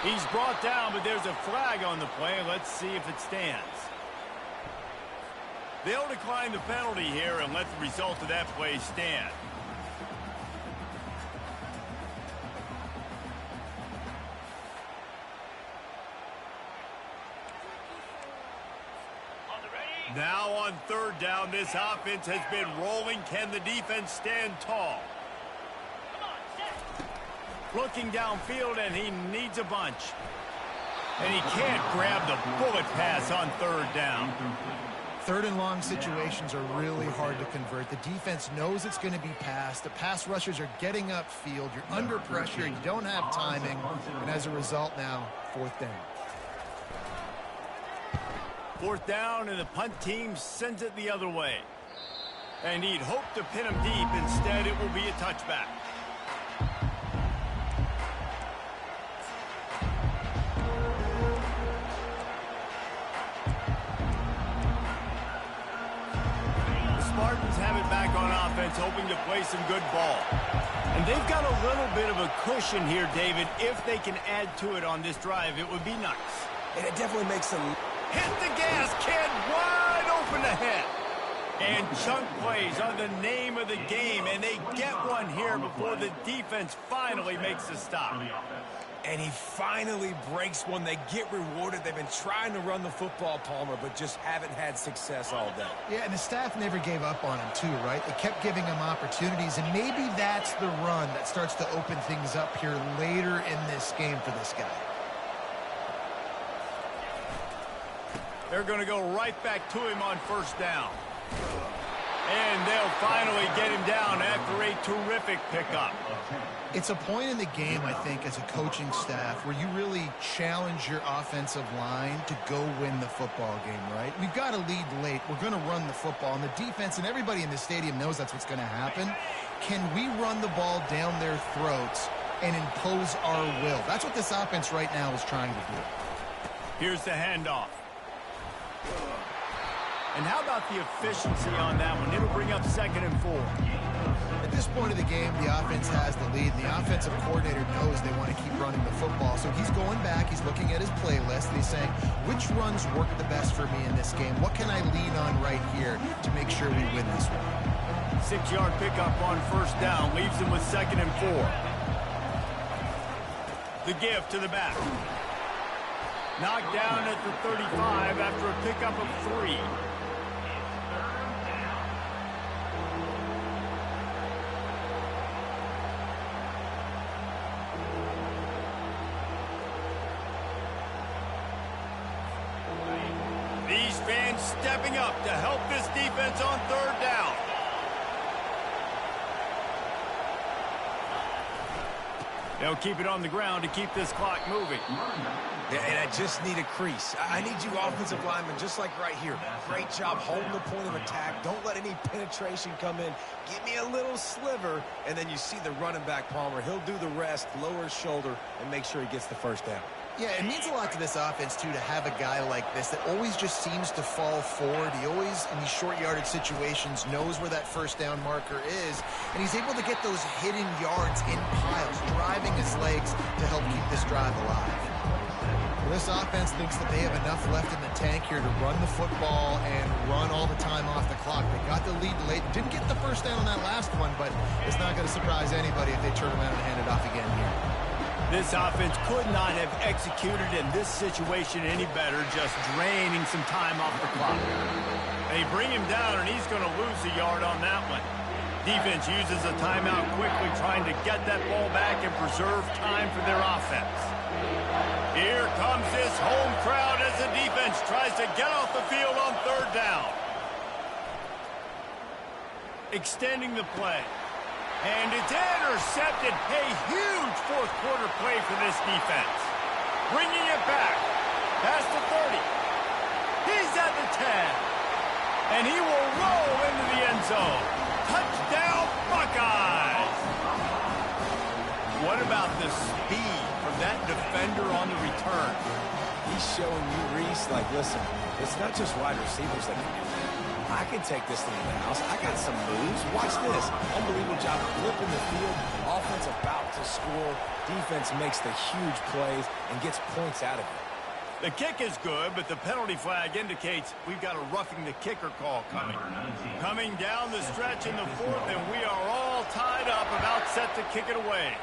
He's brought down, but there's a flag on the play. Let's see if it stands. They'll decline the penalty here and let the result of that play stand. Now on third down, this offense has been rolling. Can the defense stand tall? Looking downfield, and he needs a bunch. And he can't grab the bullet pass on third down. Third and long situations are really hard to convert. The defense knows it's going to be passed. The pass rushers are getting upfield. You're under pressure. You don't have timing. And as a result now, fourth down. Fourth down, and the punt team sends it the other way. And he'd hope to pin him deep. Instead, it will be a touchback. The Spartans have it back on offense, hoping to play some good ball. And they've got a little bit of a cushion here, David. If they can add to it on this drive, it would be nice. And it definitely makes them... Hit the gas, kid, wide open ahead. And chunk plays are the name of the game, and they get one here before the defense finally makes the stop. And he finally breaks one. They get rewarded. They've been trying to run the football, Palmer, but just haven't had success all day. Yeah, and the staff never gave up on him, too, right? They kept giving him opportunities, and maybe that's the run that starts to open things up here later in this game for this guy. They're going to go right back to him on first down. And they'll finally get him down after a terrific pickup. It's a point in the game, I think, as a coaching staff where you really challenge your offensive line to go win the football game, right? We've got to lead late. We're going to run the football. And the defense and everybody in the stadium knows that's what's going to happen. Can we run the ball down their throats and impose our will? That's what this offense right now is trying to do. Here's the handoff. And how about the efficiency on that one? It'll bring up 2nd and 4. At this point of the game, the offense has the lead, and the offensive coordinator knows they want to keep running the football. So he's going back, he's looking at his playlist, and he's saying, which runs work the best for me in this game? What can I lean on right here to make sure we win this one? 6-yard pickup on first down leaves him with 2nd and 4. The give to the back. Knocked down at the 35 after a pickup of 3. These fans stepping up to help this defense on third down. They'll keep it on the ground to keep this clock moving. Yeah, and I just need a crease. I need you offensive linemen, just like right here. Great job holding the point of attack. Don't let any penetration come in. Give me a little sliver, and then you see the running back, Palmer. He'll do the rest, lower his shoulder, and make sure he gets the first down. Yeah, it means a lot to this offense, too, to have a guy like this that always just seems to fall forward. He always, in these short yardage situations, knows where that first down marker is, and he's able to get those hidden yards in piles, driving his legs to help keep this drive alive. Well, this offense thinks that they have enough left in the tank here to run the football and run all the time off the clock. They got the lead late. Didn't get the first down on that last one, but it's not going to surprise anybody if they turn around and hand it off again here. This offense could not have executed in this situation any better, just draining some time off the clock. They bring him down, and he's going to lose a yard on that one. Defense uses a timeout quickly, trying to get that ball back and preserve time for their offense. Here comes this home crowd as the defense tries to get off the field on third down. Extending the play. And it's intercepted. A huge fourth quarter play for this defense. Bringing it back. Past the 30. He's at the 10. And he will roll into the end zone. Touchdown, Buckeyes! What about the speed from that defender on the return? He's showing you, Reese, like, listen, it's not just wide receivers that can do that. I can take this thing in the house. I got some moves. Watch this. Unbelievable job flipping the field. Offense about to score. Defense makes the huge plays and gets points out of it. The kick is good, but the penalty flag indicates we've got a roughing the kicker call coming. Coming down the stretch in the fourth, and we are all tied up, about set to kick it away.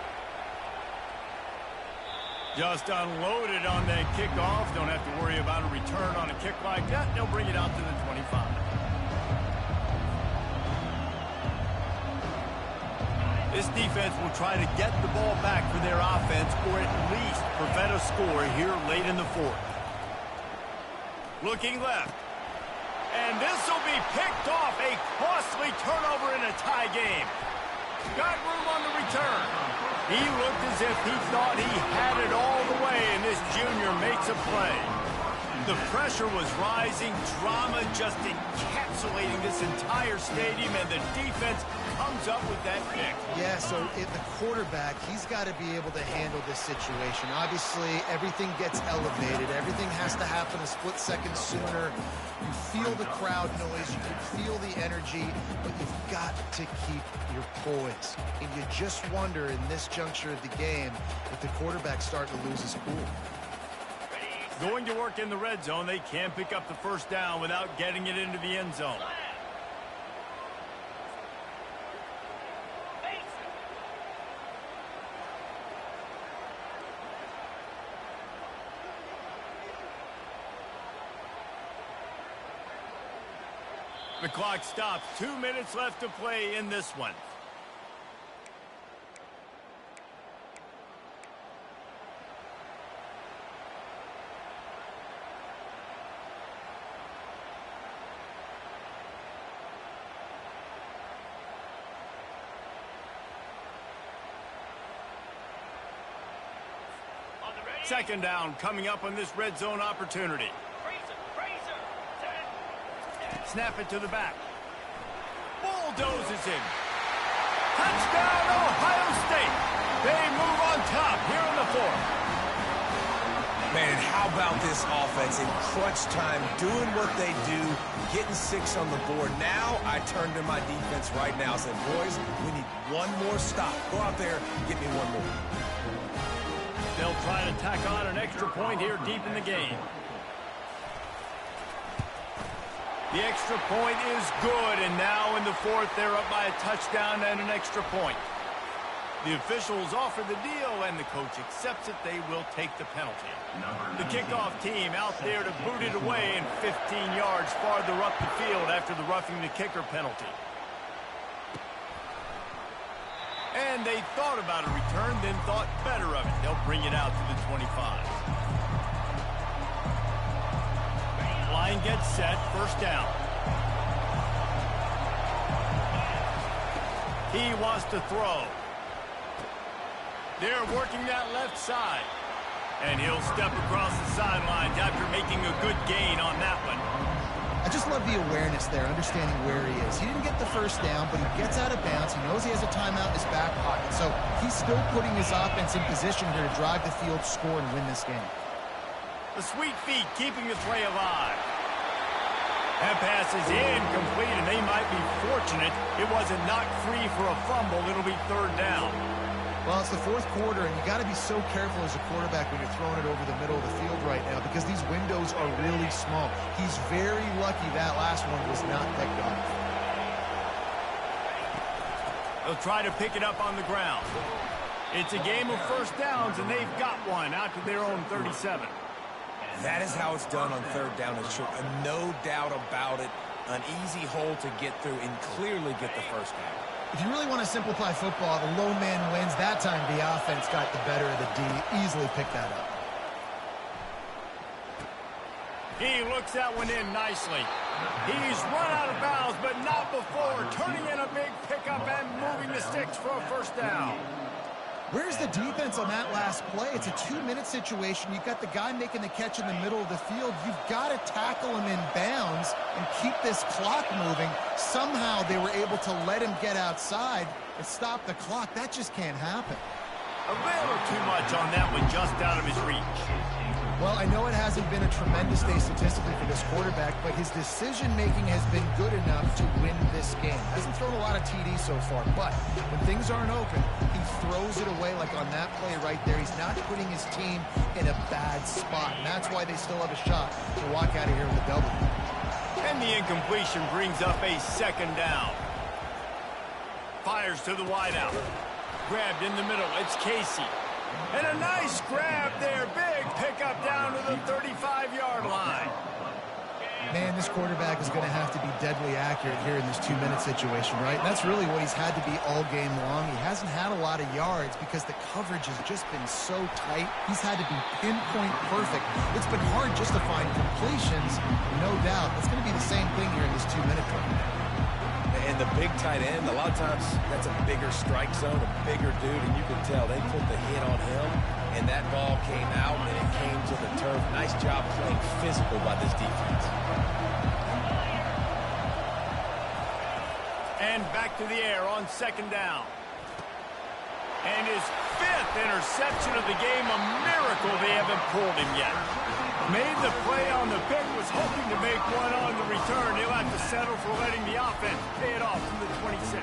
Just unloaded on that kickoff. Don't have to worry about a return on a kick like that. They'll bring it out to the 25. This defense will try to get the ball back for their offense, or at least prevent a score here late in the fourth. Looking left. And this will be picked off. A costly turnover in a tie game. Got room on the return. He looked as if he thought he had it all the way, and this junior makes a play. The pressure was rising, drama just encapsulating this entire stadium, and the defense comes up with that pick. Yeah, so the quarterback, he's got to be able to handle this situation. Obviously, everything gets elevated. Everything has to happen a split second sooner. You feel the crowd noise. You can feel the energy, but you've got to keep your poise. And you just wonder in this juncture of the game if the quarterback's starting to lose his cool. Going to work in the red zone. They can't pick up the first down without getting it into the end zone. The clock stops. 2 minutes left to play in this one. Second down coming up on this red zone opportunity. Snap it to the back. Bulldozes in. Touchdown, Ohio State. They move on top here in the fourth. Man, how about this offense in crunch time, doing what they do, getting 6 on the board. Now I turn to my defense right now and say, boys, we need one more stop. Go out there, get me one more. They'll try to tack on an extra point here deep in the game. The extra point is good, and now in the fourth, they're up by a touchdown and an extra point. The officials offer the deal, and the coach accepts it. They will take the penalty. The kickoff team out there to boot it away, and 15 yards farther up the field after the roughing the kicker penalty. And they thought about a return, then thought better of it. They'll bring it out to the 25. Line gets set, first down. He wants to throw. They're working that left side. And he'll step across the sidelines after making a good gain on that one. I just love the awareness there, understanding where he is. He didn't get the first down, but he gets out of bounds. He knows he has a timeout in his back pocket. So he's still putting his offense in position here to drive the field, score, and win this game. The sweet feet keeping the play alive. That pass is incomplete, and they might be fortunate it wasn't knocked free for a fumble. It'll be third down. Well, it's the fourth quarter, and you got to be so careful as a quarterback when you're throwing it over the middle of the field right now because these windows are really small. He's very lucky that last one was not picked off. They'll try to pick it up on the ground. It's a game of first downs, and they've got one out to their own 37. That is how it's done on third down and short. No doubt about it. An easy hole to get through and clearly get the first down. If you really want to simplify football, the low man wins. That time the offense got the better of the D. Easily picked that up. He looks that one in nicely. He's run out of bounds, but not before turning in a big pickup and moving the sticks for a first down. Where's the defense on that last play? It's a 2-minute situation. You've got the guy making the catch in the middle of the field. You've got to tackle him in bounds and keep this clock moving. Somehow they were able to let him get outside and stop the clock. That just can't happen. A little too much on that one, just out of his reach. Well, I know it hasn't been a tremendous day statistically for this quarterback, but his decision-making has been good enough to win this game. Hasn't thrown a lot of TDs so far, but when things aren't open, he throws it away like on that play right there. He's not putting his team in a bad spot, and that's why they still have a shot to walk out of here with a W. And the incompletion brings up a second down. Fires to the wideout. Grabbed in the middle. It's Casey. And a nice grab there. Big pickup down to the 35-yard line. Man, this quarterback is going to have to be deadly accurate here in this 2-minute situation, right? And that's really what he's had to be all game long. He hasn't had a lot of yards because the coverage has just been so tight. He's had to be pinpoint perfect. It's been hard just to find completions, no doubt. It's going to be the same thing here in this 2-minute drill. And the big tight end, a lot of times that's a bigger strike zone, a bigger dude, and you can tell they put the hit on him, and that ball came out, and it came to the turf. Nice job playing physical by this defense. And back to the air on second down. And his 5th interception of the game, a miracle they haven't pulled him yet. Made the play on the pick, was hoping to make one on the return. He'll have to settle for letting the offense pay it off from the 26.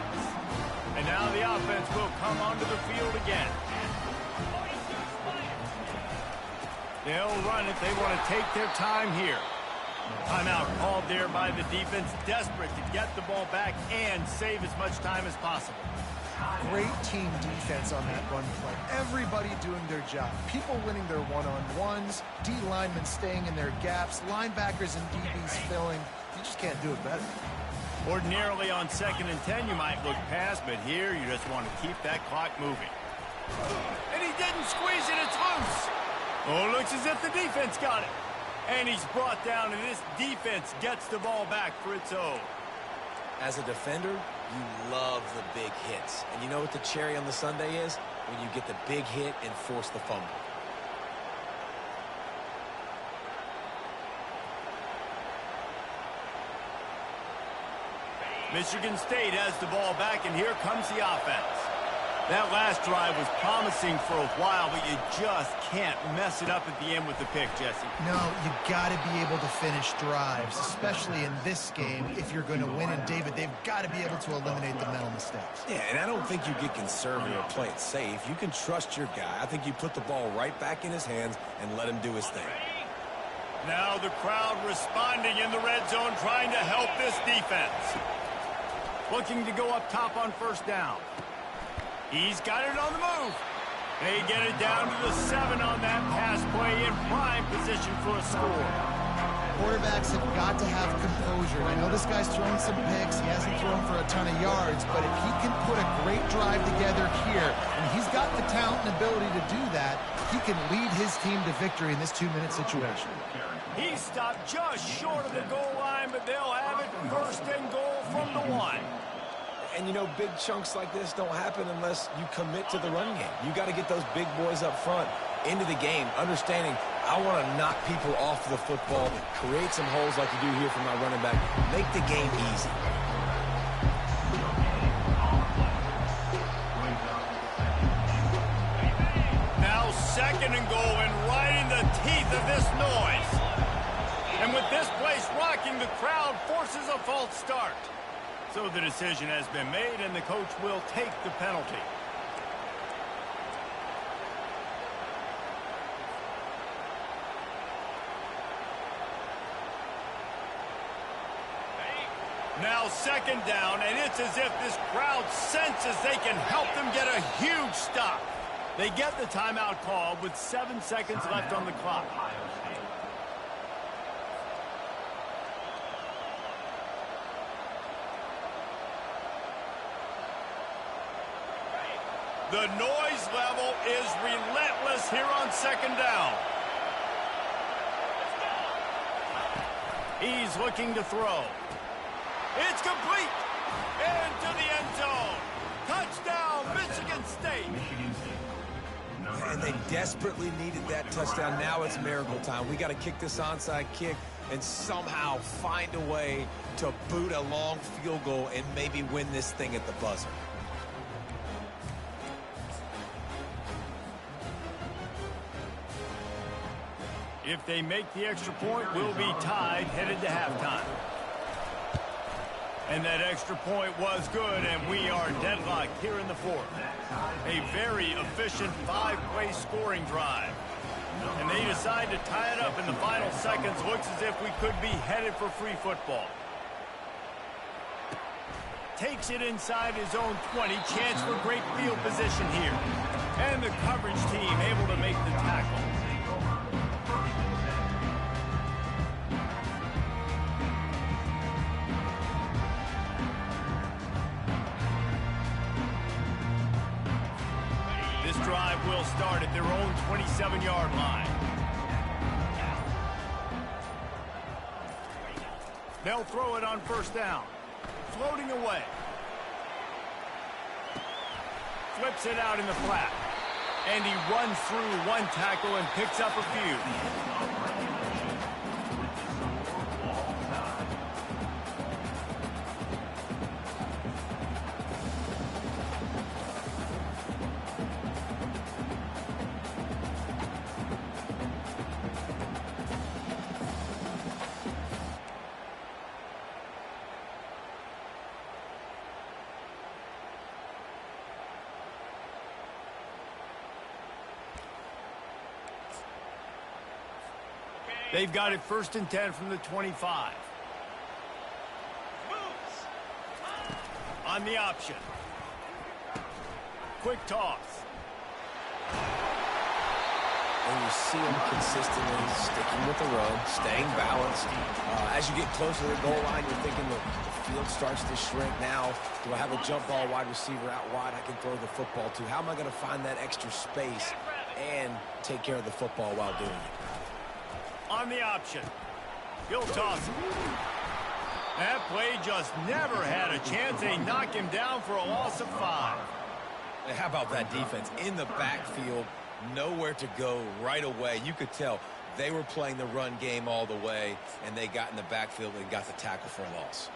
And now the offense will come onto the field again. They'll run it. They want to take their time here. Timeout called there by the defense, desperate to get the ball back and save as much time as possible. Great team defense on that run play. Everybody doing their job. People winning their one-on-ones, D linemen staying in their gaps, linebackers and DBs filling. You just can't do it better. Ordinarily on 2nd and 10, you might look past, but here you just want to keep that clock moving. And he didn't squeeze it. It's loose. Oh, looks as if the defense got it. And he's brought down, and this defense gets the ball back for its own. As a defender, you love the big hits. And you know what the cherry on the sundae is? When you get the big hit and force the fumble. Michigan State has the ball back, and here comes the offense. That last drive was promising for a while, but you just can't mess it up at the end with the pick, Jesse. No, you got to be able to finish drives, especially in this game. If you're going to win, and David, they've got to be able to eliminate the mental mistakes. Yeah, and I don't think you get conservative or play it safe. You can trust your guy. I think you put the ball right back in his hands and let him do his thing. Now the crowd responding in the red zone, trying to help this defense. Looking to go up top on first down. He's got it on the move. They get it down to the 7 on that pass play, in prime position for a score. Quarterbacks have got to have composure. I know this guy's throwing some picks. He hasn't thrown for a ton of yards, but if he can put a great drive together here, and he's got the talent and ability to do that, he can lead his team to victory in this 2-minute situation. He stopped just short of the goal line, but they'll have it 1st and goal from the 1. And, you know, big chunks like this don't happen unless you commit to the run game. You got to get those big boys up front into the game, understanding I want to knock people off the football, create some holes like you do here for my running back, make the game easy. Now 2nd and goal, and right in the teeth of this noise. And with this place rocking, the crowd forces a false start. So the decision has been made, and the coach will take the penalty. Now 2nd down, and it's as if this crowd senses they can help them get a huge stop. They get the timeout call with 7 seconds left on the clock. The noise level is relentless here on 2nd down. He's looking to throw. It's complete. Into the end zone. Touchdown, Michigan State. Michigan State. And they desperately needed that touchdown. Now it's miracle time. We got to kick this onside kick and somehow find a way to boot a long field goal and maybe win this thing at the buzzer. If they make the extra point, we'll be tied headed to halftime. And that extra point was good, and we are deadlocked here in the fourth. A very efficient 5-play scoring drive. And they decide to tie it up in the final seconds. Looks as if we could be headed for free football. Takes it inside his own 20. Chance for great field position here. And the coverage team able to make the tackle. Drive will start at their own 27-yard line. They'll throw it on first down. Floating away. Flips it out in the flat. And he runs through one tackle and picks up a few. They've got it 1st and 10 from the 25. On the option. Quick toss. And you see them consistently sticking with the run, staying balanced. As you get closer to the goal line, you're thinking the field starts to shrink now. Do I have a jump ball wide receiver out wide I can throw the football to? How am I going to find that extra space and take care of the football while doing it? On the option. He'll toss it. That play just never had a chance. They knock him down for a loss of 5. And how about that defense in the backfield? Nowhere to go right away. You could tell they were playing the run game all the way, and they got in the backfield and got the tackle for a loss.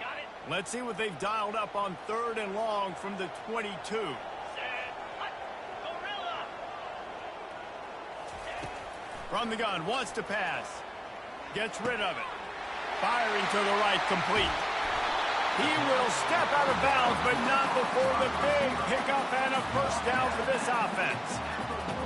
Got it. Let's see what they've dialed up on 3rd and long from the 22. From the gun, wants to pass. Gets rid of it. Firing to the right, complete. He will step out of bounds, but not before the big pickup and a first down for this offense.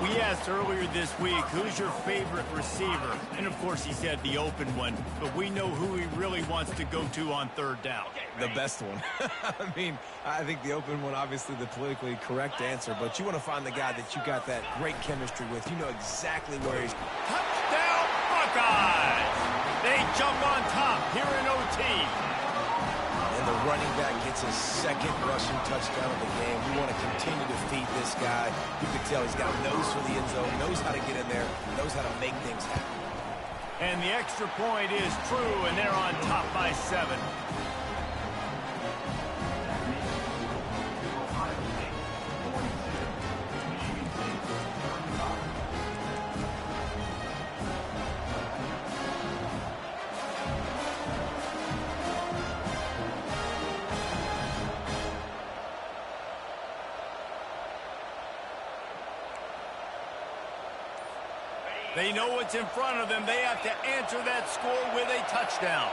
We asked earlier this week, who's your favorite receiver? And, of course, he said the open one, but we know who he really wants to go to on 3rd down. The best one. I mean, I think the open one, obviously the politically correct answer, but you want to find the guy that you got that great chemistry with. You know exactly where he's... Touchdown, Buckeyes! They jump on top here in OT. And the running back gets his 2nd rushing touchdown of the game. We want to continue to feed this guy. You can tell he's got a nose for the end zone, knows how to get in there, knows how to make things happen. And the extra point is true, and they're on top by 7. They know what's in front of them. They have to answer that score with a touchdown.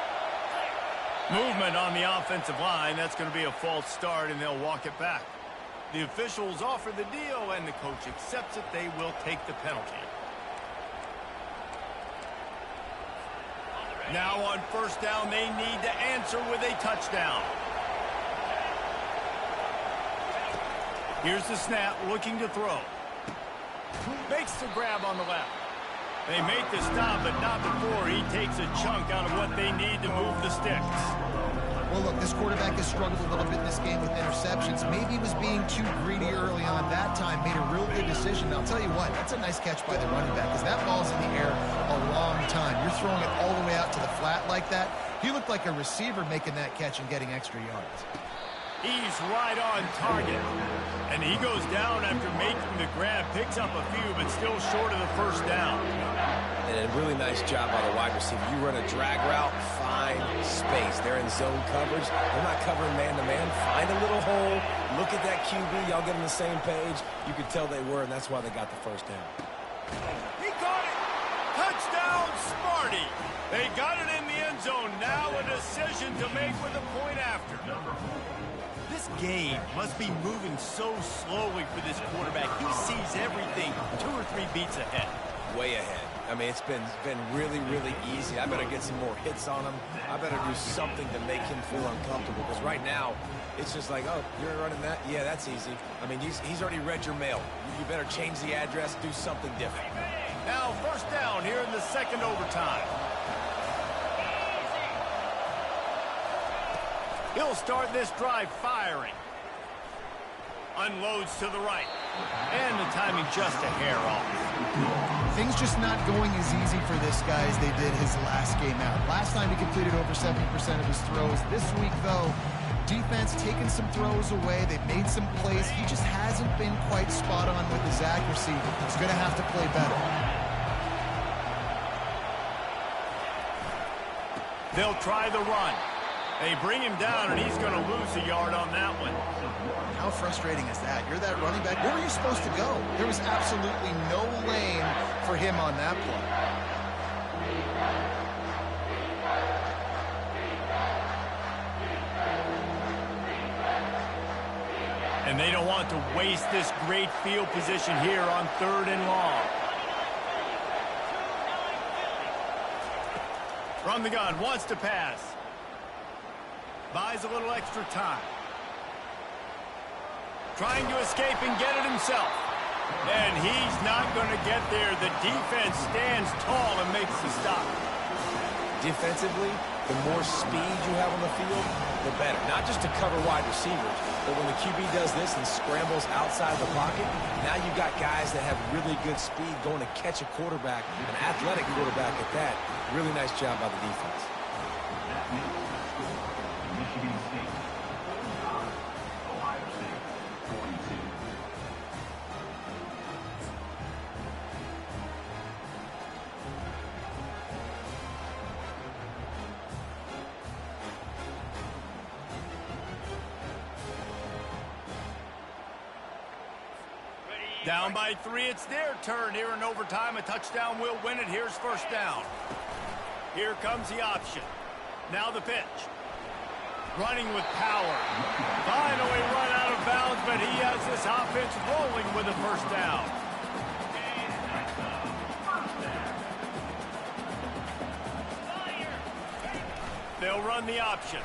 Movement on the offensive line. That's going to be a false start, and they'll walk it back. The officials offer the deal, and the coach accepts it. They will take the penalty. Now on first down, they need to answer with a touchdown. Here's the snap, looking to throw. Makes the grab on the left. They make the stop, but not before he takes a chunk out of what they need to move the sticks. Well, look, this quarterback has struggled a little bit in this game with interceptions. Maybe he was being too greedy early on. That time made a real good decision. I'll tell you what, that's a nice catch by the running back, because that ball's in the air a long time. You're throwing it all the way out to the flat like that. He looked like a receiver making that catch and getting extra yards. He's right on target. And he goes down after making the grab. Picks up a few, but still short of the first down. And a really nice job by the wide receiver. You run a drag route, find space. They're in zone coverage. They're not covering man-to-man. Find a little hole. Look at that QB. Y'all get on the same page. You could tell they were, and that's why they got the first down. He got it. Touchdown, Smarty. They got it in the end zone. Now a decision to make with a point after. This game must be moving so slowly for this quarterback. He sees everything 2 or 3 beats ahead. Way ahead. I mean, it's been really, really easy. I better get some more hits on him. I better do something to make him feel uncomfortable. Because right now, it's just like, oh, you're running that? Yeah, that's easy. I mean, he's already read your mail. You better change the address, do something different. Now, first down here in the second overtime. He'll start this drive firing. Unloads to the right. And the timing just a hair off. Things just not going as easy for this guy as they did his last game out. Last time he completed over 70% of his throws. This week, though, defense taking some throws away. They've made some plays. He just hasn't been quite spot on with his accuracy. He's going to have to play better. They'll try the run. They bring him down, and he's going to lose a yard on that one. How frustrating is that? You're that running back. Where were you supposed to go? There was absolutely no lane for him on that play. And they don't want to waste this great field position here on 3rd and long. From the gun, wants to pass. Buys a little extra time. Trying to escape and get it himself. And he's not going to get there. The defense stands tall and makes the stop. Defensively, the more speed you have on the field, the better. Not just to cover wide receivers, but when the QB does this and scrambles outside the pocket, now you've got guys that have really good speed going to catch a quarterback, an athletic quarterback at that. Really nice job by the defense. Michigan State, Ohio State, 42. Down by 3, it's their turn here in overtime. A touchdown will win it. Here's first down. Here comes the option. Now the pitch. Running with power. Finally run out of bounds, but he has this offense rolling with a first down. They'll run the option.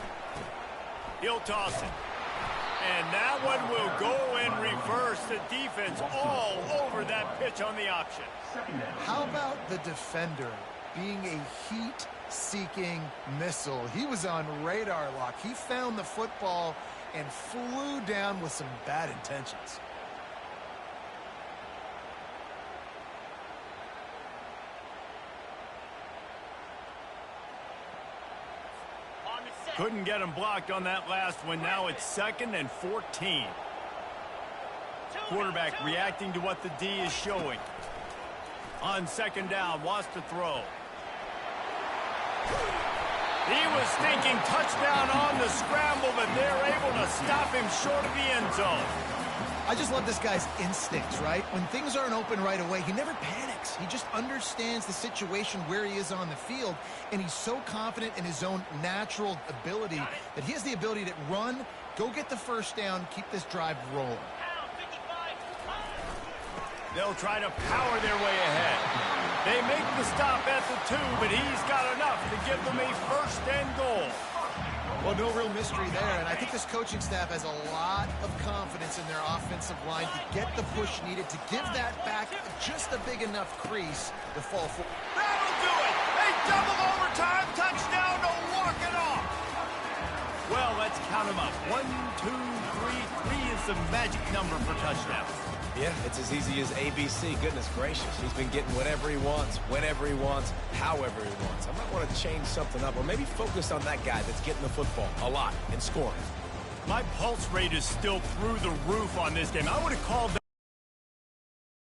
He'll toss it. And that one will go in reverse. The defense all over that pitch on the option. How about the defender being a heat-seeking missile? He was on radar lock. He found the football and flew down with some bad intentions. Couldn't get him blocked on that last one. Now it's 2nd and 14. Quarterback reacting to what the D is showing. On 2nd down, wants to throw. He was thinking touchdown on the scramble, but they're able to stop him short of the end zone. I just love this guy's instincts, right? When things aren't open right away, he never panics. He just understands the situation where he is on the field, and he's so confident in his own natural ability that he has the ability to run, go get the first down, keep this drive rolling. They'll try to power their way ahead. They make the stop at the 2, but he's got enough to give them a 1st and goal. Well, no real mystery there, and I think this coaching staff has a lot of confidence in their offensive line to get the push needed to give that back just a big enough crease to fall forward. That'll do it! A double overtime touchdown to walk it off! Well, let's count them up. 1, 2, 3. 3 is the magic number for touchdowns. Yeah, it's as easy as ABC. Goodness gracious. He's been getting whatever he wants, whenever he wants, however he wants. I might want to change something up or maybe focus on that guy that's getting the football a lot and scoring. My pulse rate is still through the roof on this game. I would have called